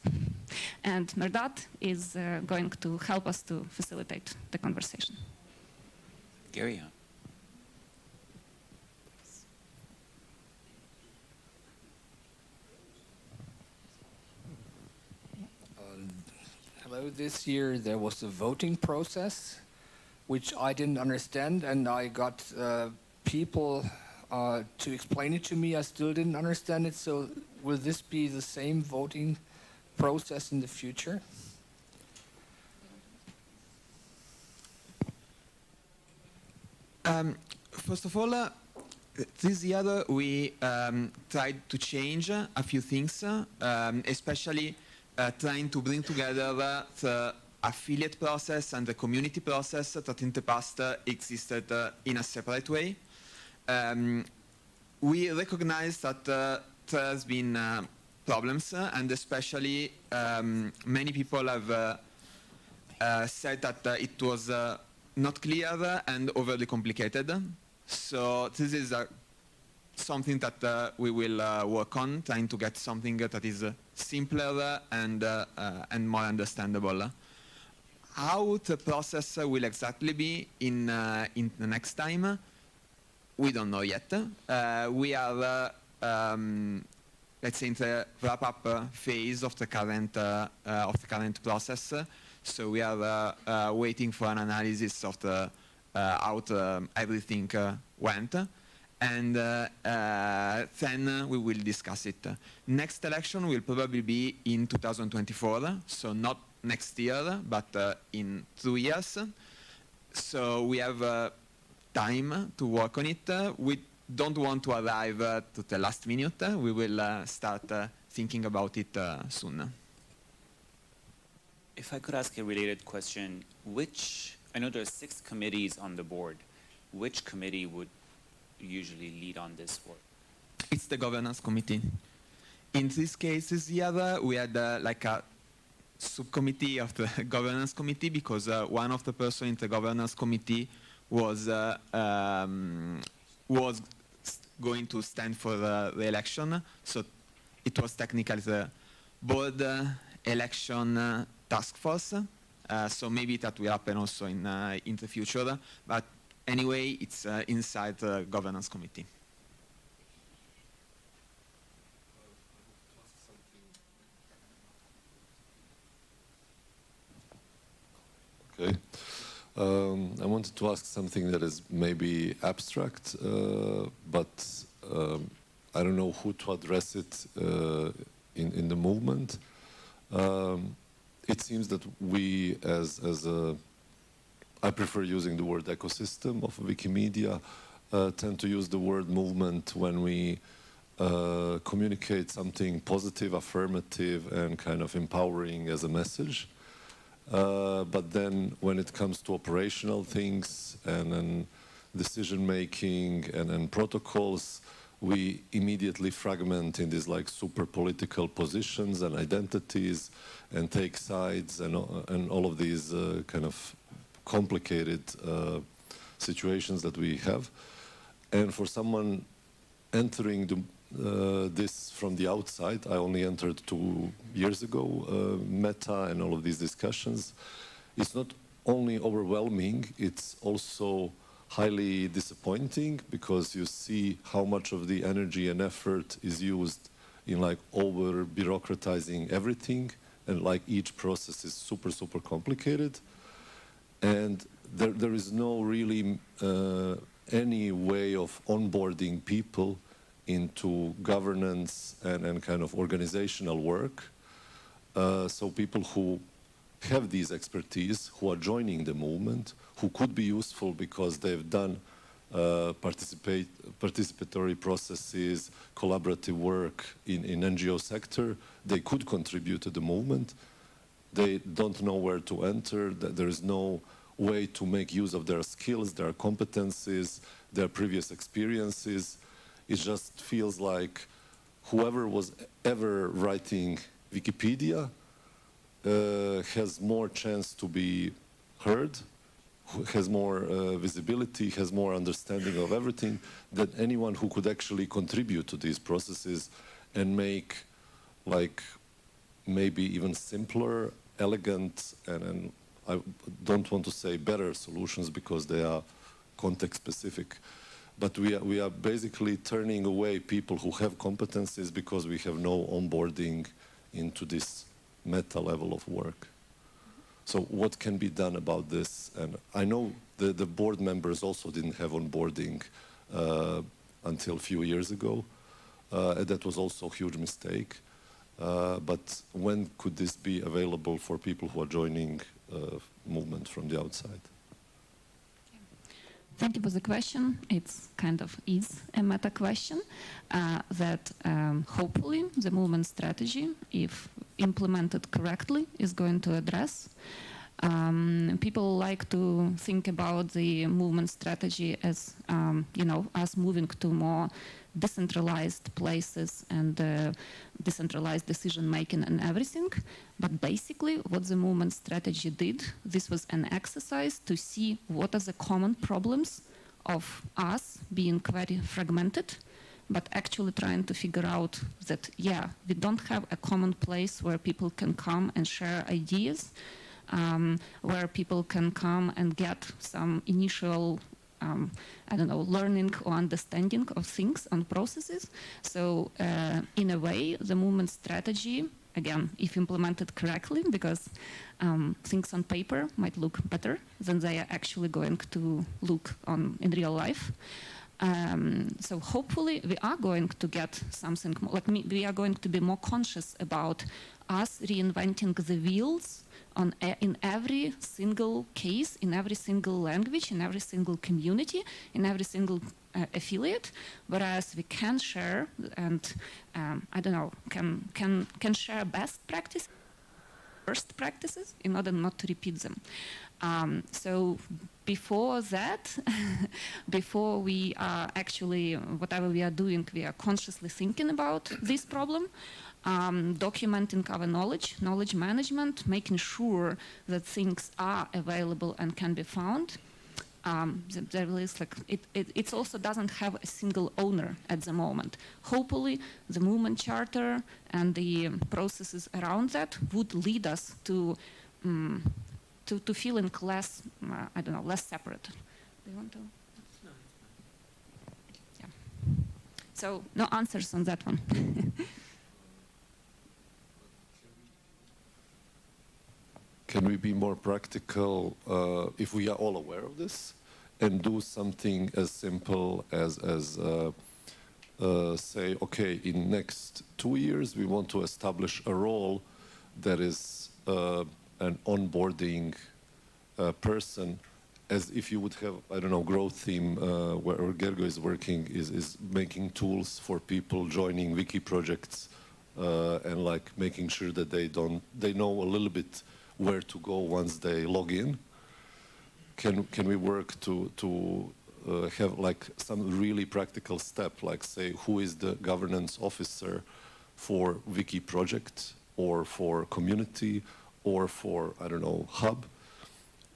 And Mehrdad is going to help us to facilitate the conversation. Gary. Hello, this year there was a voting process which I didn't understand, and I got people to explain it to me. I still didn't understand it, so will this be the same voting process in the future? First of all, this year we tried to change a few things, especially trying to bring together the affiliate process and the community process that in the past existed in a separate way. We recognize that there has been problems, and especially many people have said that it was not clear and overly complicated. So this is something that we will work on, trying to get something that is simpler and more understandable. How the process will exactly be in the next time, we don't know yet. We are, let's say, in the wrap-up phase of the current process. So we are waiting for an analysis of how everything went. And then we will discuss it. Next election will probably be in 2024, so not next year, but in 2 years. So we have time to work on it. We don't want to arrive to the last minute. We will start thinking about it soon. If I could ask a related question, I know there are 6 committees on the board. Which committee would usually lead on this work? It's the governance committee. In these cases here, we had like a subcommittee of the governance committee because one of the person in the governance committee was going to stand for the election. So it was technically the board election task force. So maybe that will happen also in the future. But anyway, it's inside the governance committee. Okay. I wanted to ask something that is maybe abstract, but I don't know who to address it in the movement. It seems that we, as a, I prefer using the word ecosystem of Wikimedia, tend to use the word movement when we communicate something positive, affirmative, and kind of empowering as a message. But then when it comes to operational things and decision making and protocols, we immediately fragment in these like super political positions and identities and take sides and all of these kind of complicated situations that we have. And for someone entering this from the outside, I only entered 2 years ago, Meta and all of these discussions. It's not only overwhelming, it's also highly disappointing because you see how much of the energy and effort is used in like over bureaucratizing everything, and like each process is super, super complicated. And there is no really any way of onboarding people into governance and kind of organizational work. So people who have these expertise, who are joining the movement, who could be useful because they've done participatory processes, collaborative work in NGO sector, they could contribute to the movement. They don't know where to enter, there is no way to make use of their skills, their competencies, their previous experiences. It just feels like whoever was ever writing Wikipedia has more chance to be heard, has more visibility, has more understanding of everything than anyone who could actually contribute to these processes and make like maybe even simpler, elegant, and I don't want to say better solutions because they are context specific. But we are basically turning away people who have competencies because we have no onboarding into this meta level of work. So what can be done about this? And I know the board members also didn't have onboarding until a few years ago. And that was also a huge mistake. But when could this be available for people who are joining movement from the outside? Thank you for the question. It's kind of is a meta question that hopefully the movement strategy, if implemented correctly, is going to address. People like to think about the movement strategy as, us moving to more decentralized places and decentralized decision making and everything. But basically what the movement strategy did, this was an exercise to see what are the common problems of us being very fragmented, but actually trying to figure out that, yeah, we don't have a common place where people can come and share ideas, where people can come and get some initial learning or understanding of things and processes. So in a way, the movement strategy, again, if implemented correctly, because things on paper might look better than they are actually going to look in real life, So hopefully we are going to get something more, like we are going to be more conscious about us reinventing the wheels in every single case, in every single language, in every single community, in every single affiliate, whereas we can share and I don't know, can share best practices, worst practices in order not to repeat them. So before that, before we are actually, whatever we are doing, we are consciously thinking about this problem, documenting our knowledge management, making sure that things are available and can be found. There is like it also doesn't have a single owner at the moment. Hopefully, the movement charter and the processes around that would lead us to feeling less, I don't know, less separate. Do you want to? No. Yeah. So no answers on that one. Can we be more practical if we are all aware of this and do something as simple as say, okay, in next 2 years we want to establish a role that is an onboarding person, as if you would have, I don't know, growth theme where Gergo is working is making tools for people joining wiki projects and like making sure that they know a little bit where to go once they log in. Can we work to have like some really practical step, like say who is the governance officer for wiki project or for community or for, I don't know, hub,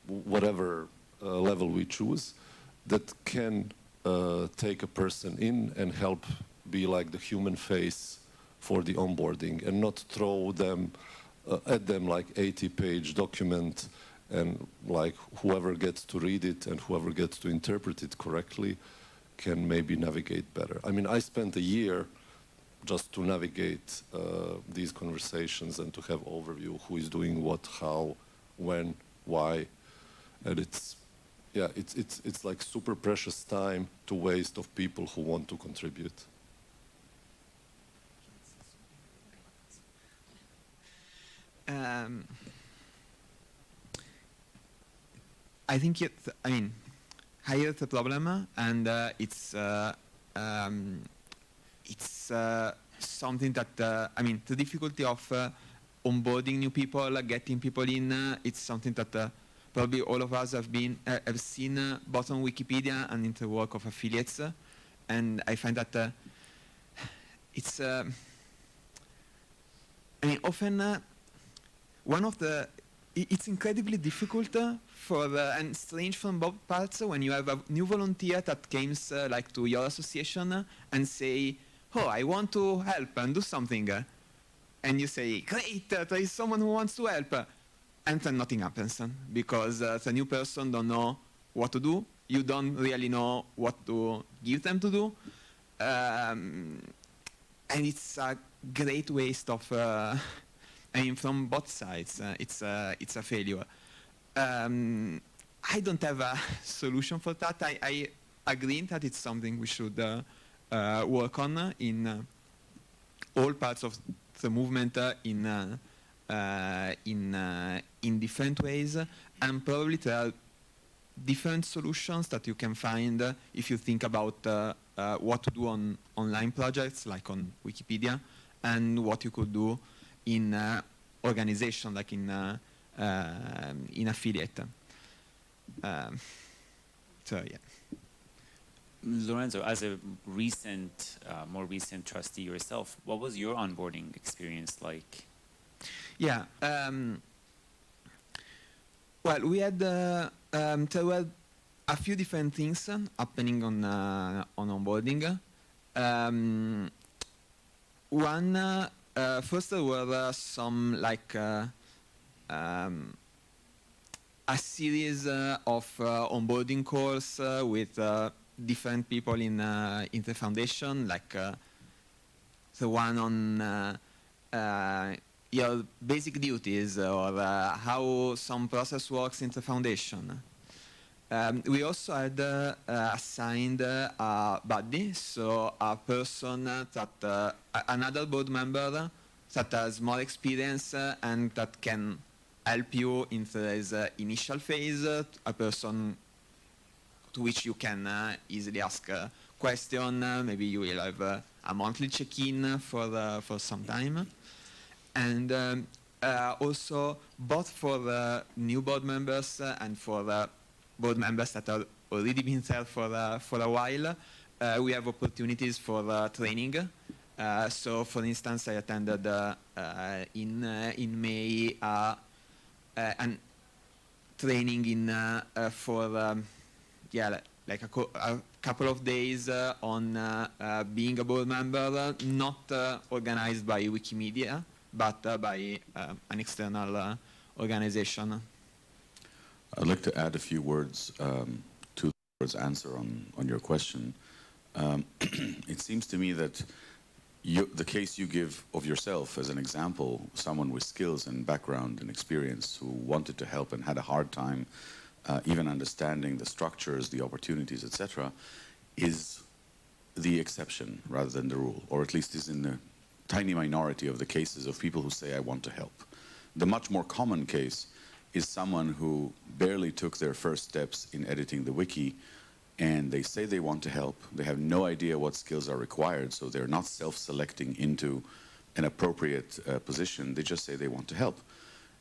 whatever level we choose, that can take a person in and help be like the human face for the onboarding and not throw them at them like 80-page document and like whoever gets to read it and whoever gets to interpret it correctly can maybe navigate better. I mean, I spent a year just to navigate these conversations and to have overview who is doing what, how, when, why, and it's like super precious time to waste of people who want to contribute. I think here the problem, and it's something that the difficulty of onboarding new people, getting people in, it's something that probably all of us have seen both on Wikipedia and in the work of affiliates, and I find that it's often it's incredibly difficult and strange from both parts when you have a new volunteer that comes like to your association and say, oh, I want to help and do something. And you say, great, there is someone who wants to help. And then nothing happens because the new person don't know what to do. You don't really know what to give them to do. And it's a great waste of from both sides, it's a failure. I don't have a solution for that. I agree that it's something we should work on in all parts of the movement in different ways, and probably there are different solutions that you can find if you think about what to do on online projects like on Wikipedia, and what you could do in organization like in affiliate. So yeah. Lorenzo, as a more recent trustee yourself, what was your onboarding experience like? Yeah. Well, we had there were a few different things happening on onboarding. One. First, there were some like a series of onboarding calls with different people in the foundation, like the one on your basic duties or how some process works in the foundation. We also had assigned a buddy, so a person that another board member that has more experience and that can help you in this initial phase, a person to which you can easily ask a question. Maybe you will have a monthly check-in for some time. And also, both for the new board members and for the board members that have already been there for a while, we have opportunities for training. So, for instance, I attended in May an training in for like a couple of days on being a board member, not organized by Wikimedia, but by an external organization. I'd like to add a few words to the board's answer on your question. It seems to me that the case you give of yourself as an example, someone with skills and background and experience who wanted to help and had a hard time even understanding the structures, the opportunities, etc., is the exception rather than the rule, or at least is in the tiny minority of the cases of people who say, I want to help. The much more common case is someone who barely took their first steps in editing the wiki, and they say they want to help. They have no idea what skills are required, so they're not self-selecting into an appropriate position. They just say they want to help.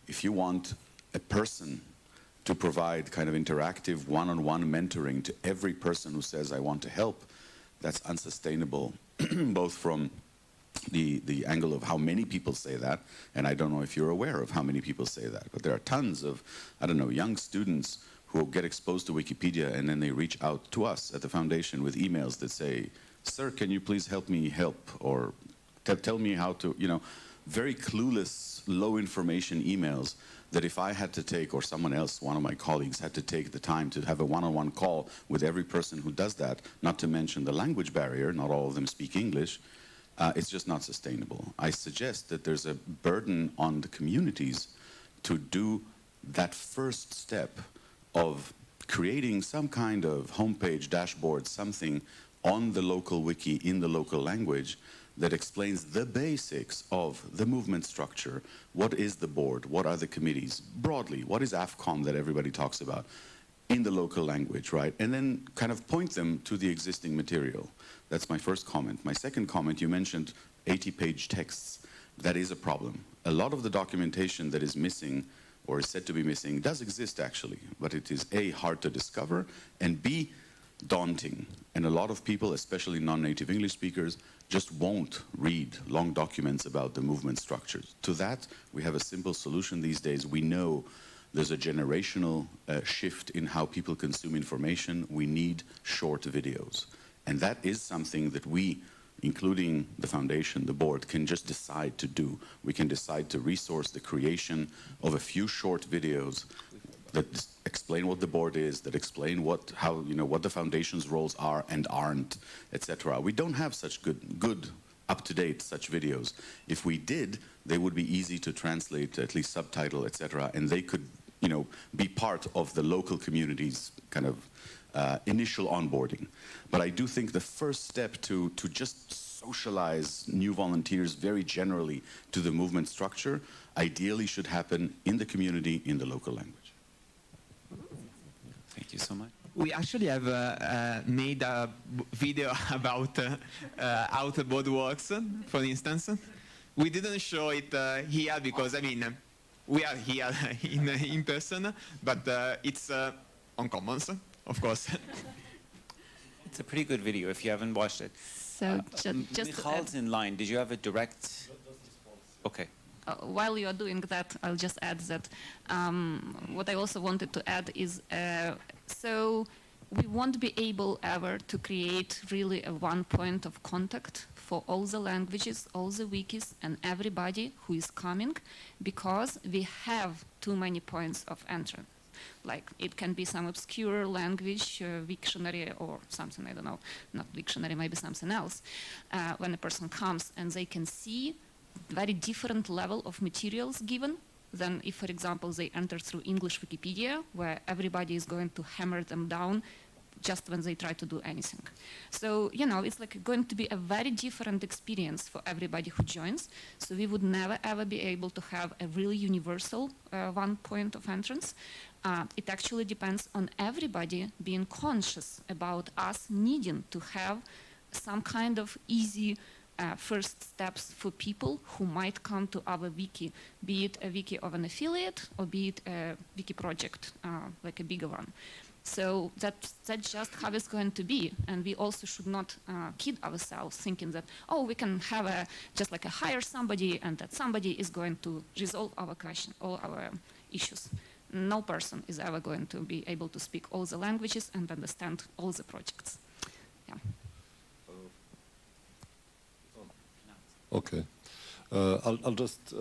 If you want a person to provide kind of interactive one-on-one mentoring to every person who says, I want to help, that's unsustainable, both from the angle of how many people say that, and I don't know if you're aware of how many people say that, but there are tons of, I don't know, young students who get exposed to Wikipedia and then they reach out to us at the foundation with emails that say, sir, can you please help me help, or tell me how to, you know, very clueless, low information emails that if I had to take, or someone else, one of my colleagues, had to take the time to have a one-on-one call with every person who does that, not to mention the language barrier, not all of them speak English, it's just not sustainable. I suggest that there's a burden on the communities to do that first step of creating some kind of homepage, dashboard, something on the local wiki in the local language that explains the basics of the movement structure. What is the board? What are the committees? Broadly, what is AFCOM that everybody talks about in the local language, right? And then kind of point them to the existing material. That's my first comment. My second comment, you mentioned 80-page texts. That is a problem. A lot of the documentation that is missing or is said to be missing does exist actually, but it is A, hard to discover, and B, daunting. And a lot of people, especially non-native English speakers, just won't read long documents about the movement structures. To that, we have a simple solution these days. We know there's a generational shift in how people consume information. We need short videos. And that is something that we, including the foundation, the board, can just decide to do. We can decide to resource the creation of a few short videos that explain what the board is, that explain what the foundation's roles are and aren't, etc. We don't have such good up-to-date such videos. If we did, they would be easy to translate, at least subtitle, etc., and they could, be part of the local community's kind of initial onboarding. But I do think the first step to just socialize new volunteers very generally to the movement structure ideally should happen in the community in the local language. Thank you so much. We actually have made a video about how the board works, for instance. We didn't show it here because, we are here in person, but it's on Commons, of course. It's a pretty good video if you haven't watched it. So just Michal's in line. Did you have a direct? Okay. While you are doing that, I'll just add that what I also wanted to add is, so we won't be able ever to create really a one point of contact for all the languages, all the wikis, and everybody who is coming, because we have too many points of entrance. Like it can be some obscure language, Wiktionary or something, I don't know, not Wiktionary, maybe something else. When a person comes and they can see very different level of materials given than if, for example, they enter through English Wikipedia, where everybody is going to hammer them down just when they try to do anything. So, you know, it's like going to be a very different experience for everybody who joins. So we would never ever be able to have a really universal one point of entrance. It actually depends on everybody being conscious about us needing to have some kind of easy first steps for people who might come to our wiki, be it a wiki of an affiliate or be it a wiki project, like a bigger one. So that's just how it's going to be, and we also should not kid ourselves thinking that, oh, we can have just like a hire somebody and that somebody is going to resolve our question, all our issues. No person is ever going to be able to speak all the languages and understand all the projects. Yeah. Okay. I'll just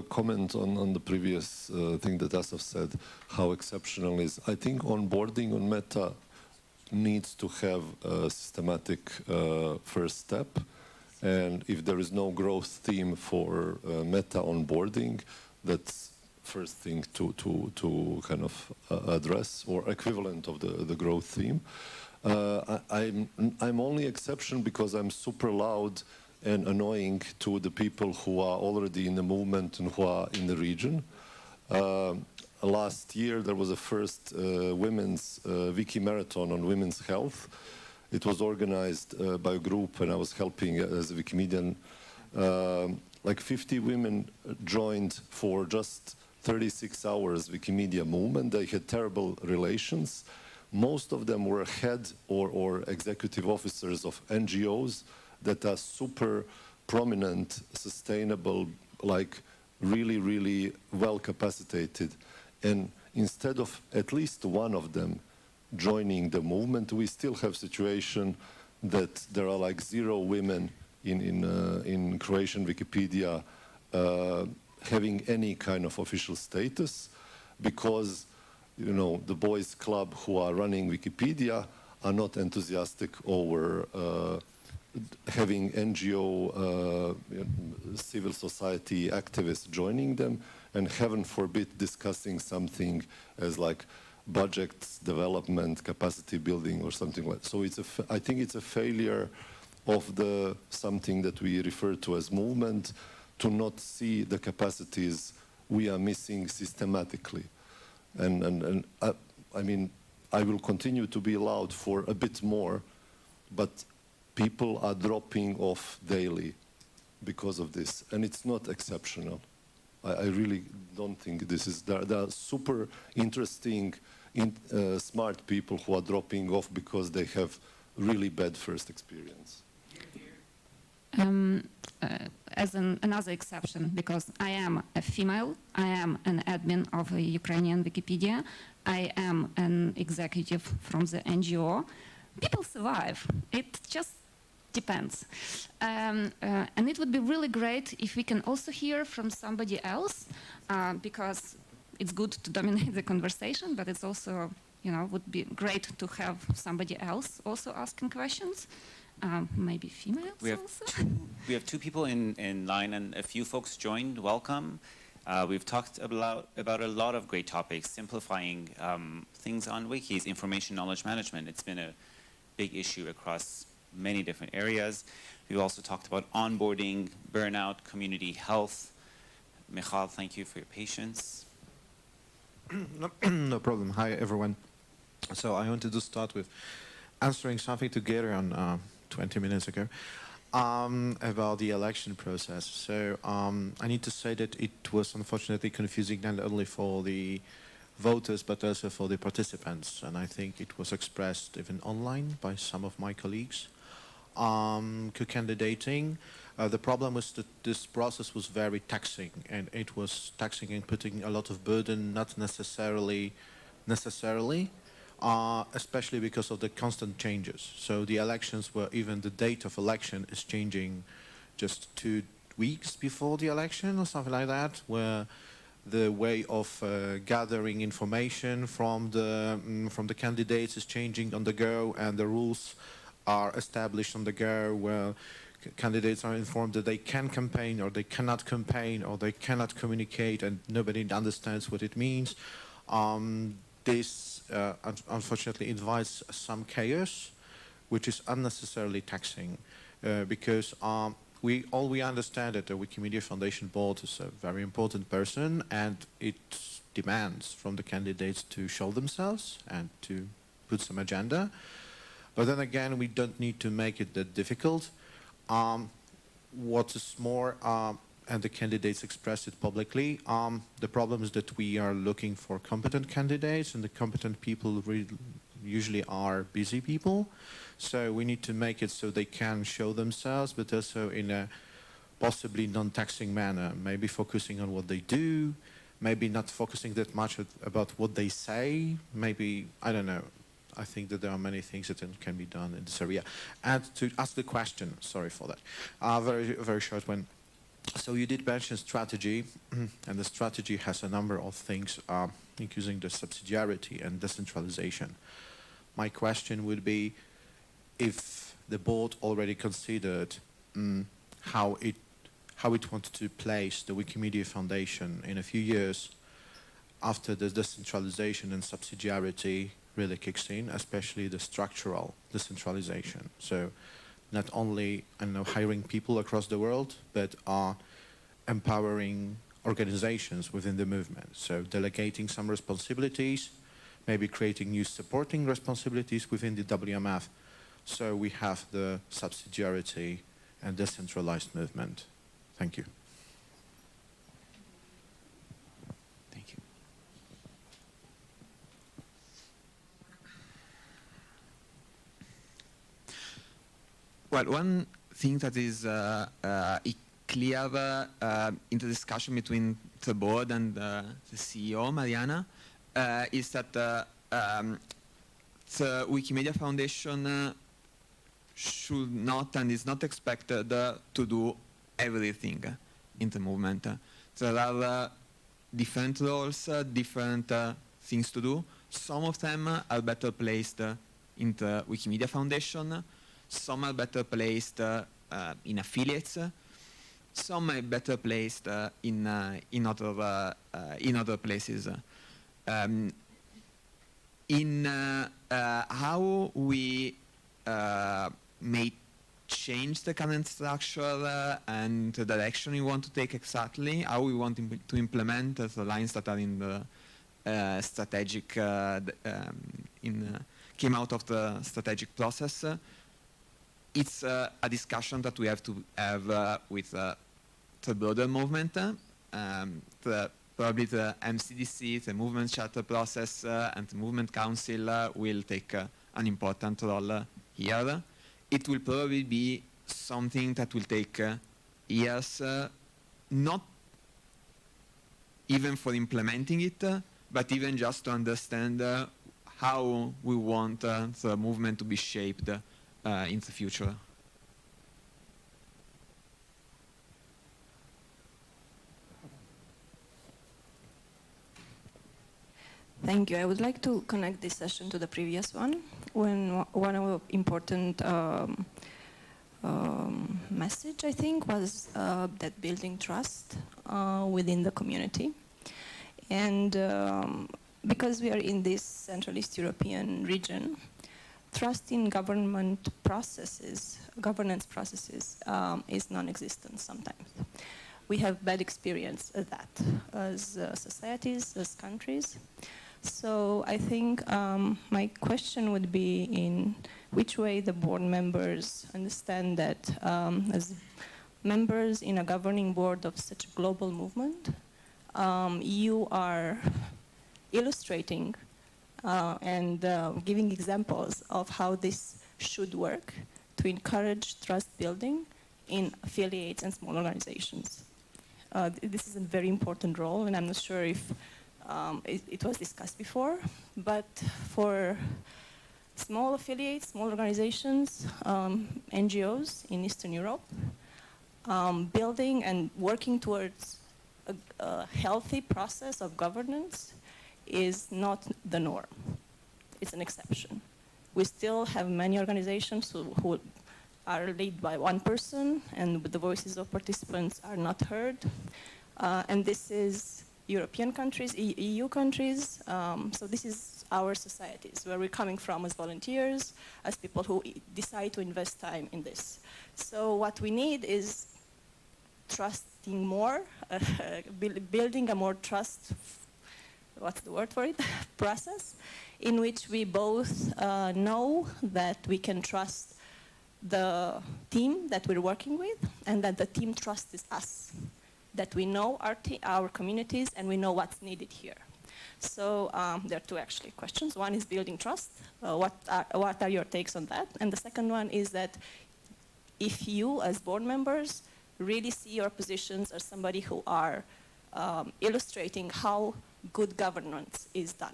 comment on the previous thing that Asaf said, how exceptional is. I think onboarding on Meta needs to have a systematic first step. And if there is no growth theme for Meta onboarding, that's first thing to kind of address, or equivalent of the growth theme. I'm only exception because I'm super loud and annoying to the people who are already in the movement and who are in the region. Last year there was a first women's wiki marathon on women's health. It was organized by a group and I was helping as a Wikimedian. Like 50 women joined for just 36 hours Wikimedia movement. They had terrible relations. Most of them were head or executive officers of NGOs that are super prominent, sustainable, like really, really well capacitated. And instead of at least one of them joining the movement, we still have situation that there are like 0 women in Croatian Wikipedia having any kind of official status, because, you know, the boys club who are running Wikipedia are not enthusiastic over having NGO, civil society activists joining them, and heaven forbid discussing something as like budgets, development, capacity building, or something like that. So I think it's a failure of the something that we refer to as movement, to not see the capacities we are missing systematically. And I mean, I will continue to be loud for a bit more, but people are dropping off daily because of this, and it's not exceptional. I really don't think this is. There are super interesting, smart people who are dropping off because they have really bad first experience. As another exception, because I am a female, I am an admin of a Ukrainian Wikipedia, I am an executive from the NGO. People survive. It just depends. And it would be really great if we can also hear from somebody else, because it's good to dominate the conversation, but it's also, you know, would be great to have somebody else also asking questions. Maybe females also? We have 2 people in line, and a few folks joined. Welcome. We've talked about a lot of great topics, simplifying things on wikis, information knowledge management. It's been a big issue across many different areas. We've also talked about onboarding, burnout, community health. Michal, thank you for your patience. No problem. Hi, everyone. So I wanted to start with answering something to Geron 20 minutes ago about the election process. So I need to say that it was unfortunately confusing not only for the voters but also for the participants, and I think it was expressed even online by some of my colleagues. Co-candidating, the problem was that this process was very taxing, and it was taxing and putting a lot of burden, not necessarily, especially because of the constant changes. So the elections were, even the date of election is changing just 2 weeks before the election or something like that, where the way of gathering information from the candidates is changing on the go, and the rules are established on the go, where candidates are informed that they can campaign or they cannot campaign or they cannot communicate and nobody understands what it means. This unfortunately invites some chaos, which is unnecessarily taxing because we understand that the Wikimedia Foundation board is a very important person and it demands from the candidates to show themselves and to put some agenda. But then again, we don't need to make it that difficult. What is more, and the candidates expressed it publicly, the problem is that we are looking for competent candidates, and the competent people usually are busy people. So we need to make it so they can show themselves, but also in a possibly non-taxing manner, maybe focusing on what they do, maybe not focusing that much about what they say, maybe, I don't know. I think that there are many things that can be done in this area. And to ask the question, sorry for that, very short one. So you did mention strategy, and the strategy has a number of things, including the subsidiarity and decentralization. My question would be, if the board already considered how it wanted to place the Wikimedia Foundation in a few years after the decentralization and subsidiarity really kicks in, especially the structural decentralization. So not only hiring people across the world, but empowering organizations within the movement. So delegating some responsibilities, maybe creating new supporting responsibilities within the WMF. So we have the subsidiarity and decentralized movement. Thank you. Thank you. Well, one thing that is clear in the discussion between the board and the CEO, Mariana, is that the Wikimedia Foundation should not and is not expected to do everything in the movement. There are different roles, different things to do. Some of them are better placed in the Wikimedia Foundation. Some are better placed in affiliates. Some are better placed in other places. In how we may change the current structure and the direction we want to take exactly, how we want to implement the lines that are in the strategic, came out of the strategic process. It's a discussion that we have to have with the broader movement. Probably the MCDC, the Movement Charter process, and the Movement Council will take an important role here. It will probably be something that will take years, not even for implementing it, but even just to understand how we want the movement to be shaped in the future. Thank you. I would like to connect this session to the previous one, when one of the important message, I think, was that building trust within the community. And because we are in this Central East European region, trust in governance processes is non-existent sometimes. We have bad experience at that as societies, as countries. So I think my question would be in which way the board members understand that as members in a governing board of such a global movement, you are illustrating and giving examples of how this should work to encourage trust building in affiliates and small organizations. This is a very important role, and I'm not sure if it was discussed before, but for small affiliates, small organizations, NGOs in Eastern Europe, building and working towards a healthy process of governance is not the norm. It's an exception. We still have many organizations who are led by one person, and the voices of participants are not heard. And this is European countries, EU countries. So this is our societies, where we're coming from as volunteers, as people who decide to invest time in this. So what we need is trusting more, building a more what's the word for it, process, in which we both know that we can trust the team that we're working with, and that the team trusts us, that we know our communities and we know what's needed here. So there are two actually questions. One is building trust. What are your takes on that? And the second one is that if you, as board members, really see your positions as somebody who are illustrating how good governance is done.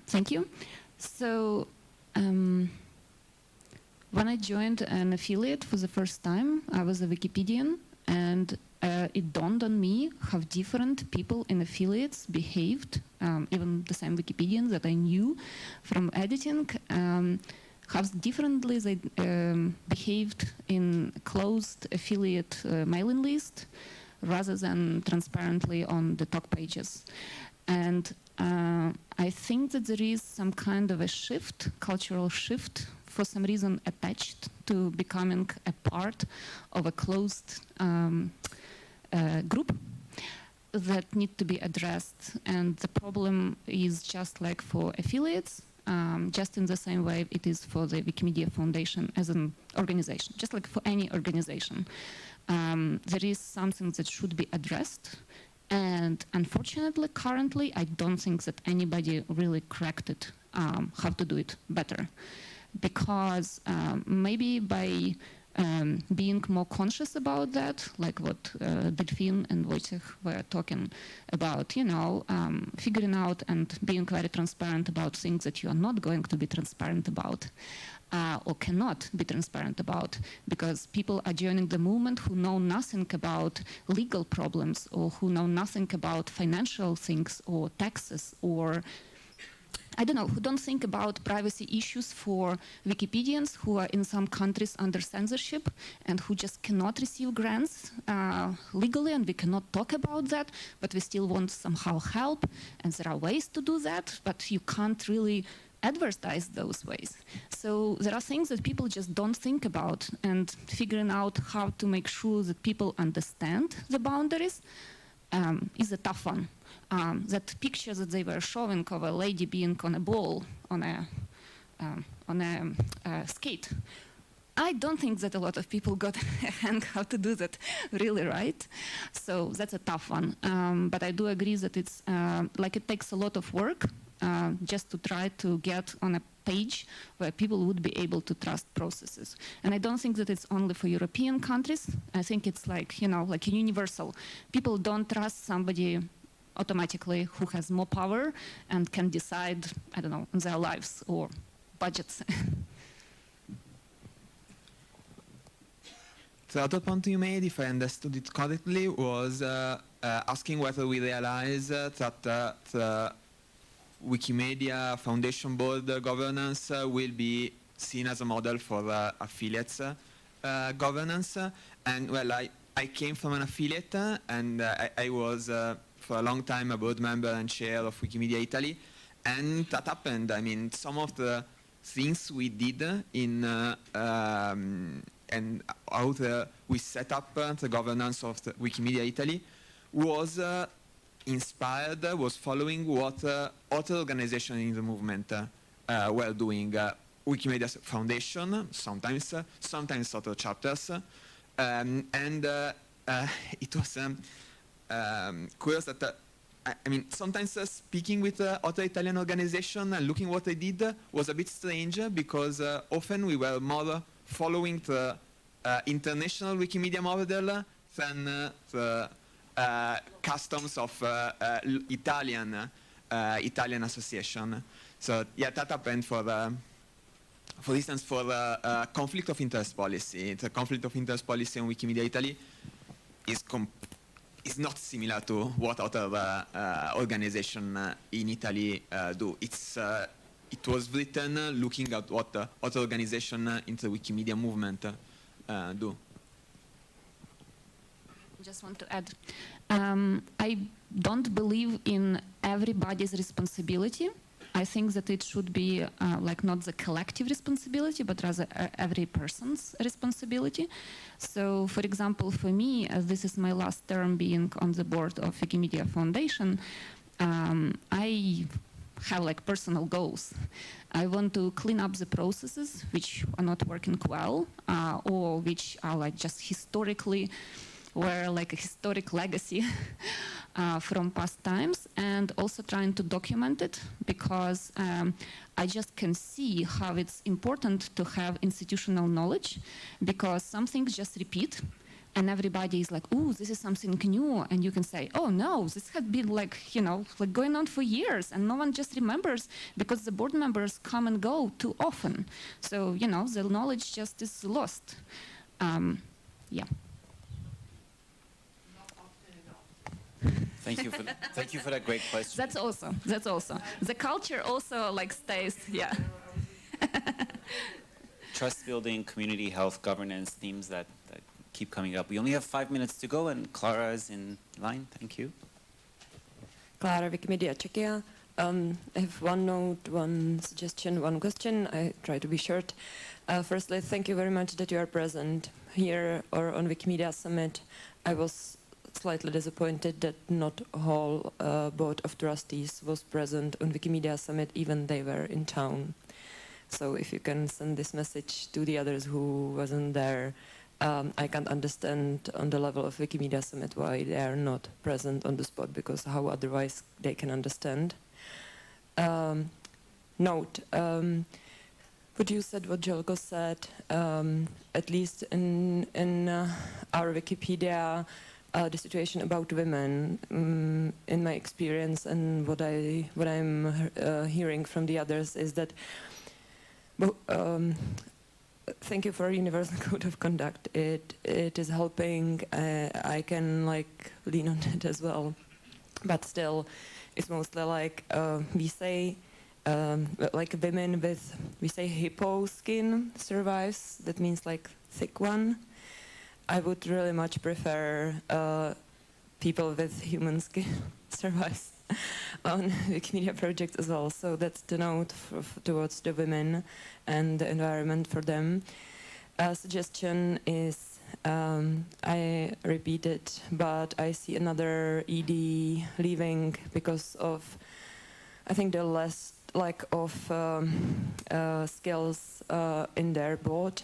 Thank you. So when I joined an affiliate for the first time, I was a Wikipedian, and it dawned on me how different people in affiliates behaved, even the same Wikipedians that I knew from editing, how differently they behaved in closed affiliate mailing list rather than transparently on the talk pages. And I think that there is some kind of a shift, cultural shift, for some reason attached to becoming a part of a closed group that need to be addressed. And the problem is just like for affiliates, just in the same way it is for the Wikimedia Foundation as an organization, just like for any organization. There is something that should be addressed. And unfortunately, currently, I don't think that anybody really cracked it, how to do it better. Because maybe by being more conscious about that, like what Delphine and Wojciech were talking about, you know, figuring out and being very transparent about things that you are not going to be transparent about. Or cannot be transparent about, because people are joining the movement who know nothing about legal problems, or who know nothing about financial things or taxes, or I don't know, who don't think about privacy issues for Wikipedians who are in some countries under censorship and who just cannot receive grants legally, and we cannot talk about that, but we still want somehow help, and there are ways to do that, but you can't really advertise those ways. So there are things that people just don't think about, and figuring out how to make sure that people understand the boundaries is a tough one. That picture that they were showing of a lady being on a ball on a skate, I don't think that a lot of people got a hand how to do that really right. So that's a tough one. But I do agree that it's like it takes a lot of work just to try to get on a page where people would be able to trust processes. And I don't think that it's only for European countries. I think it's like, you know, like universal. People don't trust somebody automatically who has more power and can decide, I don't know, on their lives or budgets. The other point you made, if I understood it correctly, was asking whether we realize that the Wikimedia Foundation Board governance will be seen as a model for affiliates governance. And well, I came from an affiliate, and I was for a long time a board member and chair of Wikimedia Italy. And that happened. I mean, some of the things we did in and how we set up the governance of the Wikimedia Italy was inspired, was following what other organizations in the movement were doing. Wikimedia Foundation, sometimes other chapters. And it was curious that, I mean, sometimes speaking with other Italian organizations and looking what they did was a bit strange, because often we were more following the international Wikimedia model than the customs of Italian association. So yeah, that happened for instance, for the conflict of interest policy. The conflict of interest policy on Wikimedia Italy is is not similar to what other organizations in Italy do. It was written looking at what other organizations in the Wikimedia movement do. Just want to add, I don't believe in everybody's responsibility. I think that it should be like not the collective responsibility, but rather every person's responsibility. So, for example, for me, as this is my last term being on the board of Wikimedia Foundation, I have like personal goals. I want to clean up the processes which are not working well, or which are like just historically were like a historic legacy from past times, and also trying to document it, because I just can see how it's important to have institutional knowledge, because some things just repeat and everybody is like, oh, this is something new, and you can say, oh no, this had been like, you know, like going on for years, and no one just remembers because the board members come and go too often. So, you know, the knowledge just is lost. Yeah. Thank you for that great question. That's also. The culture also like stays, yeah. Trust building, community health, governance, themes that keep coming up. We only have 5 minutes to go, and Clara is in line. Thank you. Clara, Wikimedia Czechia. I have one note, one suggestion, one question. I try to be short. Firstly, thank you very much that you are present here or on Wikimedia Summit. I was slightly disappointed that not whole board of trustees was present on Wikimedia Summit, even they were in town. So if you can send this message to the others who wasn't there, I can't understand on the level of Wikimedia Summit why they are not present on the spot, because how otherwise they can understand. Note, what you said, what Jelko said, at least in our Wikipedia, the situation about women, in my experience and what I'm hearing from the others is that, thank you for Universal Code of Conduct. It is helping. I can like lean on it as well, but still, it's mostly like we say, like women with, we say hippo skin survives. That means like thick one. I would really much prefer people with human skin survives on Wikimedia projects as well. So that's the note towards the women and the environment for them. Suggestion is, I repeat it, but I see another ED leaving because of, I think, the less lack of skills in their board.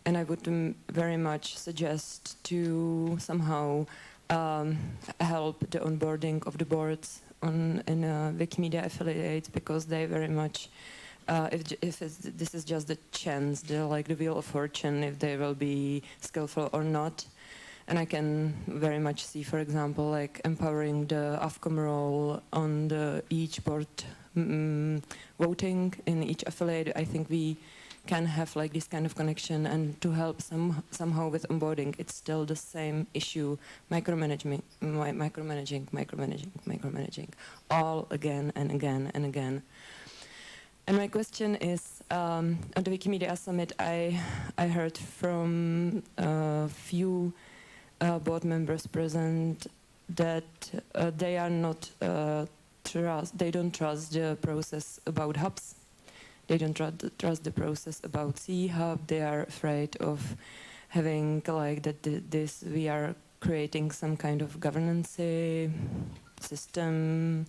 And I would very much suggest to somehow help the onboarding of the boards in Wikimedia affiliates, because they very much, if this is just the chance, the wheel of fortune, if they will be skillful or not. And I can very much see, for example, like empowering the AFCOM role on each board voting in each affiliate. I think we can have like this kind of connection, and to help somehow with onboarding. It's still the same issue, micromanaging, all again and again and again. And my question is, on the Wikimedia Summit, I heard from a few board members present that they are not they don't trust the process about hubs. They don't trust the process about CEE Hub. They are afraid of having like that we are creating some kind of governance system.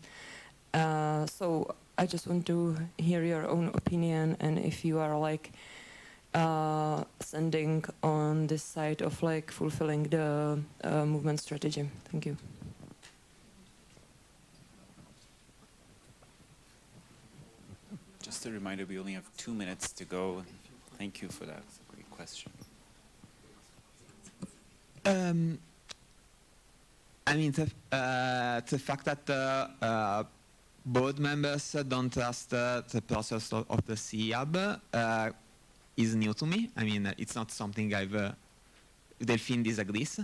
So I just want to hear your own opinion, and if you are like sending on this side of like fulfilling the movement strategy. Thank you. Just a reminder, we only have 2 minutes to go. Thank you for that. It's a great question. I mean, the fact that board members don't trust the process of the CEE Hub is new to me. I mean, it's not something I've Delphine disagrees,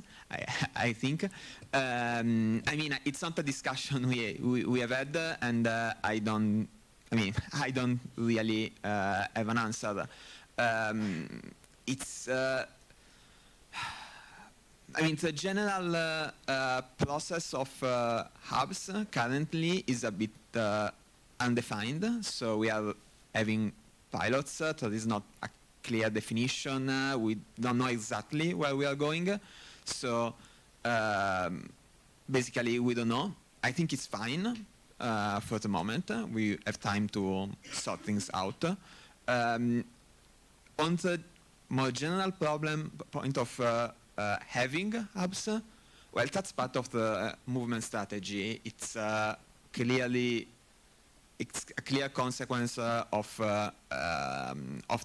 I think. I mean, it's not a discussion we have had, and I don't really have an answer. I mean, the general process of hubs currently is a bit undefined. So we are having pilots. There is not a clear definition. We don't know exactly where we are going. So basically, we don't know. I think it's fine for the moment. We have time to sort things out. On the more general point of having hubs, well, that's part of the movement strategy. It's clearly a clear consequence of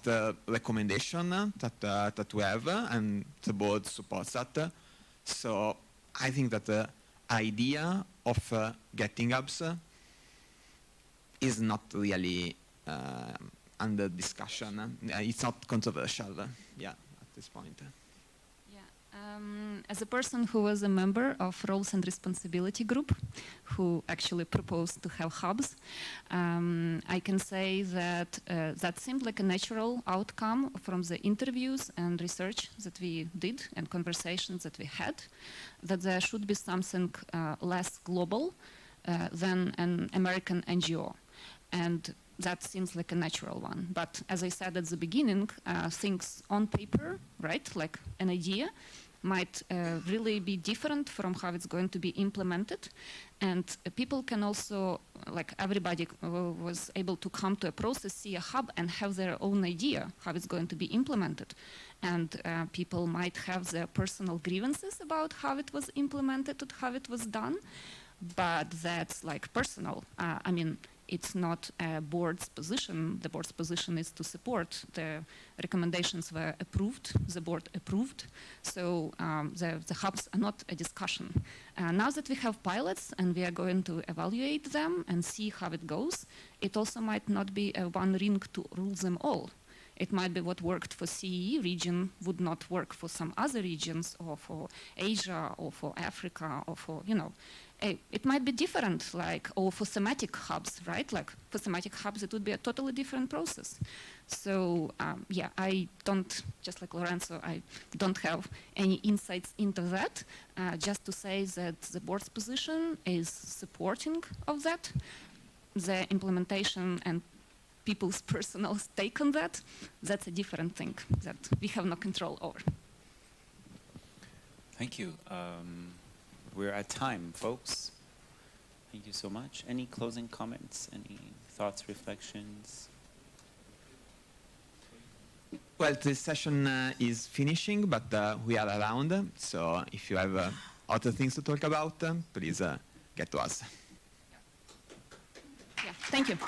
the recommendation that we have, and the board supports that. So I think that the idea of getting hubs is not really under discussion. It's not controversial, yeah, at this point. As a person who was a member of Roles and Responsibility Group, who actually proposed to have hubs, I can say that that seemed like a natural outcome from the interviews and research that we did and conversations that we had, that there should be something less global than an American NGO. And that seems like a natural one. But as I said at the beginning, things on paper, right, like an idea, might really be different from how it's going to be implemented. And people can also, like everybody was able to come to a process, see a hub, and have their own idea how it's going to be implemented. And people might have their personal grievances about how it was implemented and how it was done, but that's like personal. I mean, it's not a board's position. The board's position is to support. The recommendations were approved, the board approved, so the hubs are not a discussion. Now that we have pilots and we are going to evaluate them and see how it goes, it also might not be a one ring to rule them all. It might be what worked for CEE region would not work for some other regions, or for Asia, or for Africa, or for, you know, it might be different, like, or for thematic hubs, right? Like for thematic hubs, it would be a totally different process. So yeah, I don't, just like Lorenzo, I don't have any insights into that. Just to say that the board's position is supporting of that. The implementation and people's personal stake on that, that's a different thing that we have no control over. Thank you. We're at time, folks. Thank you so much. Any closing comments? Any thoughts, reflections? Well, this session is finishing, but we are around. So if you have other things to talk about, please get to us. Yeah, thank you.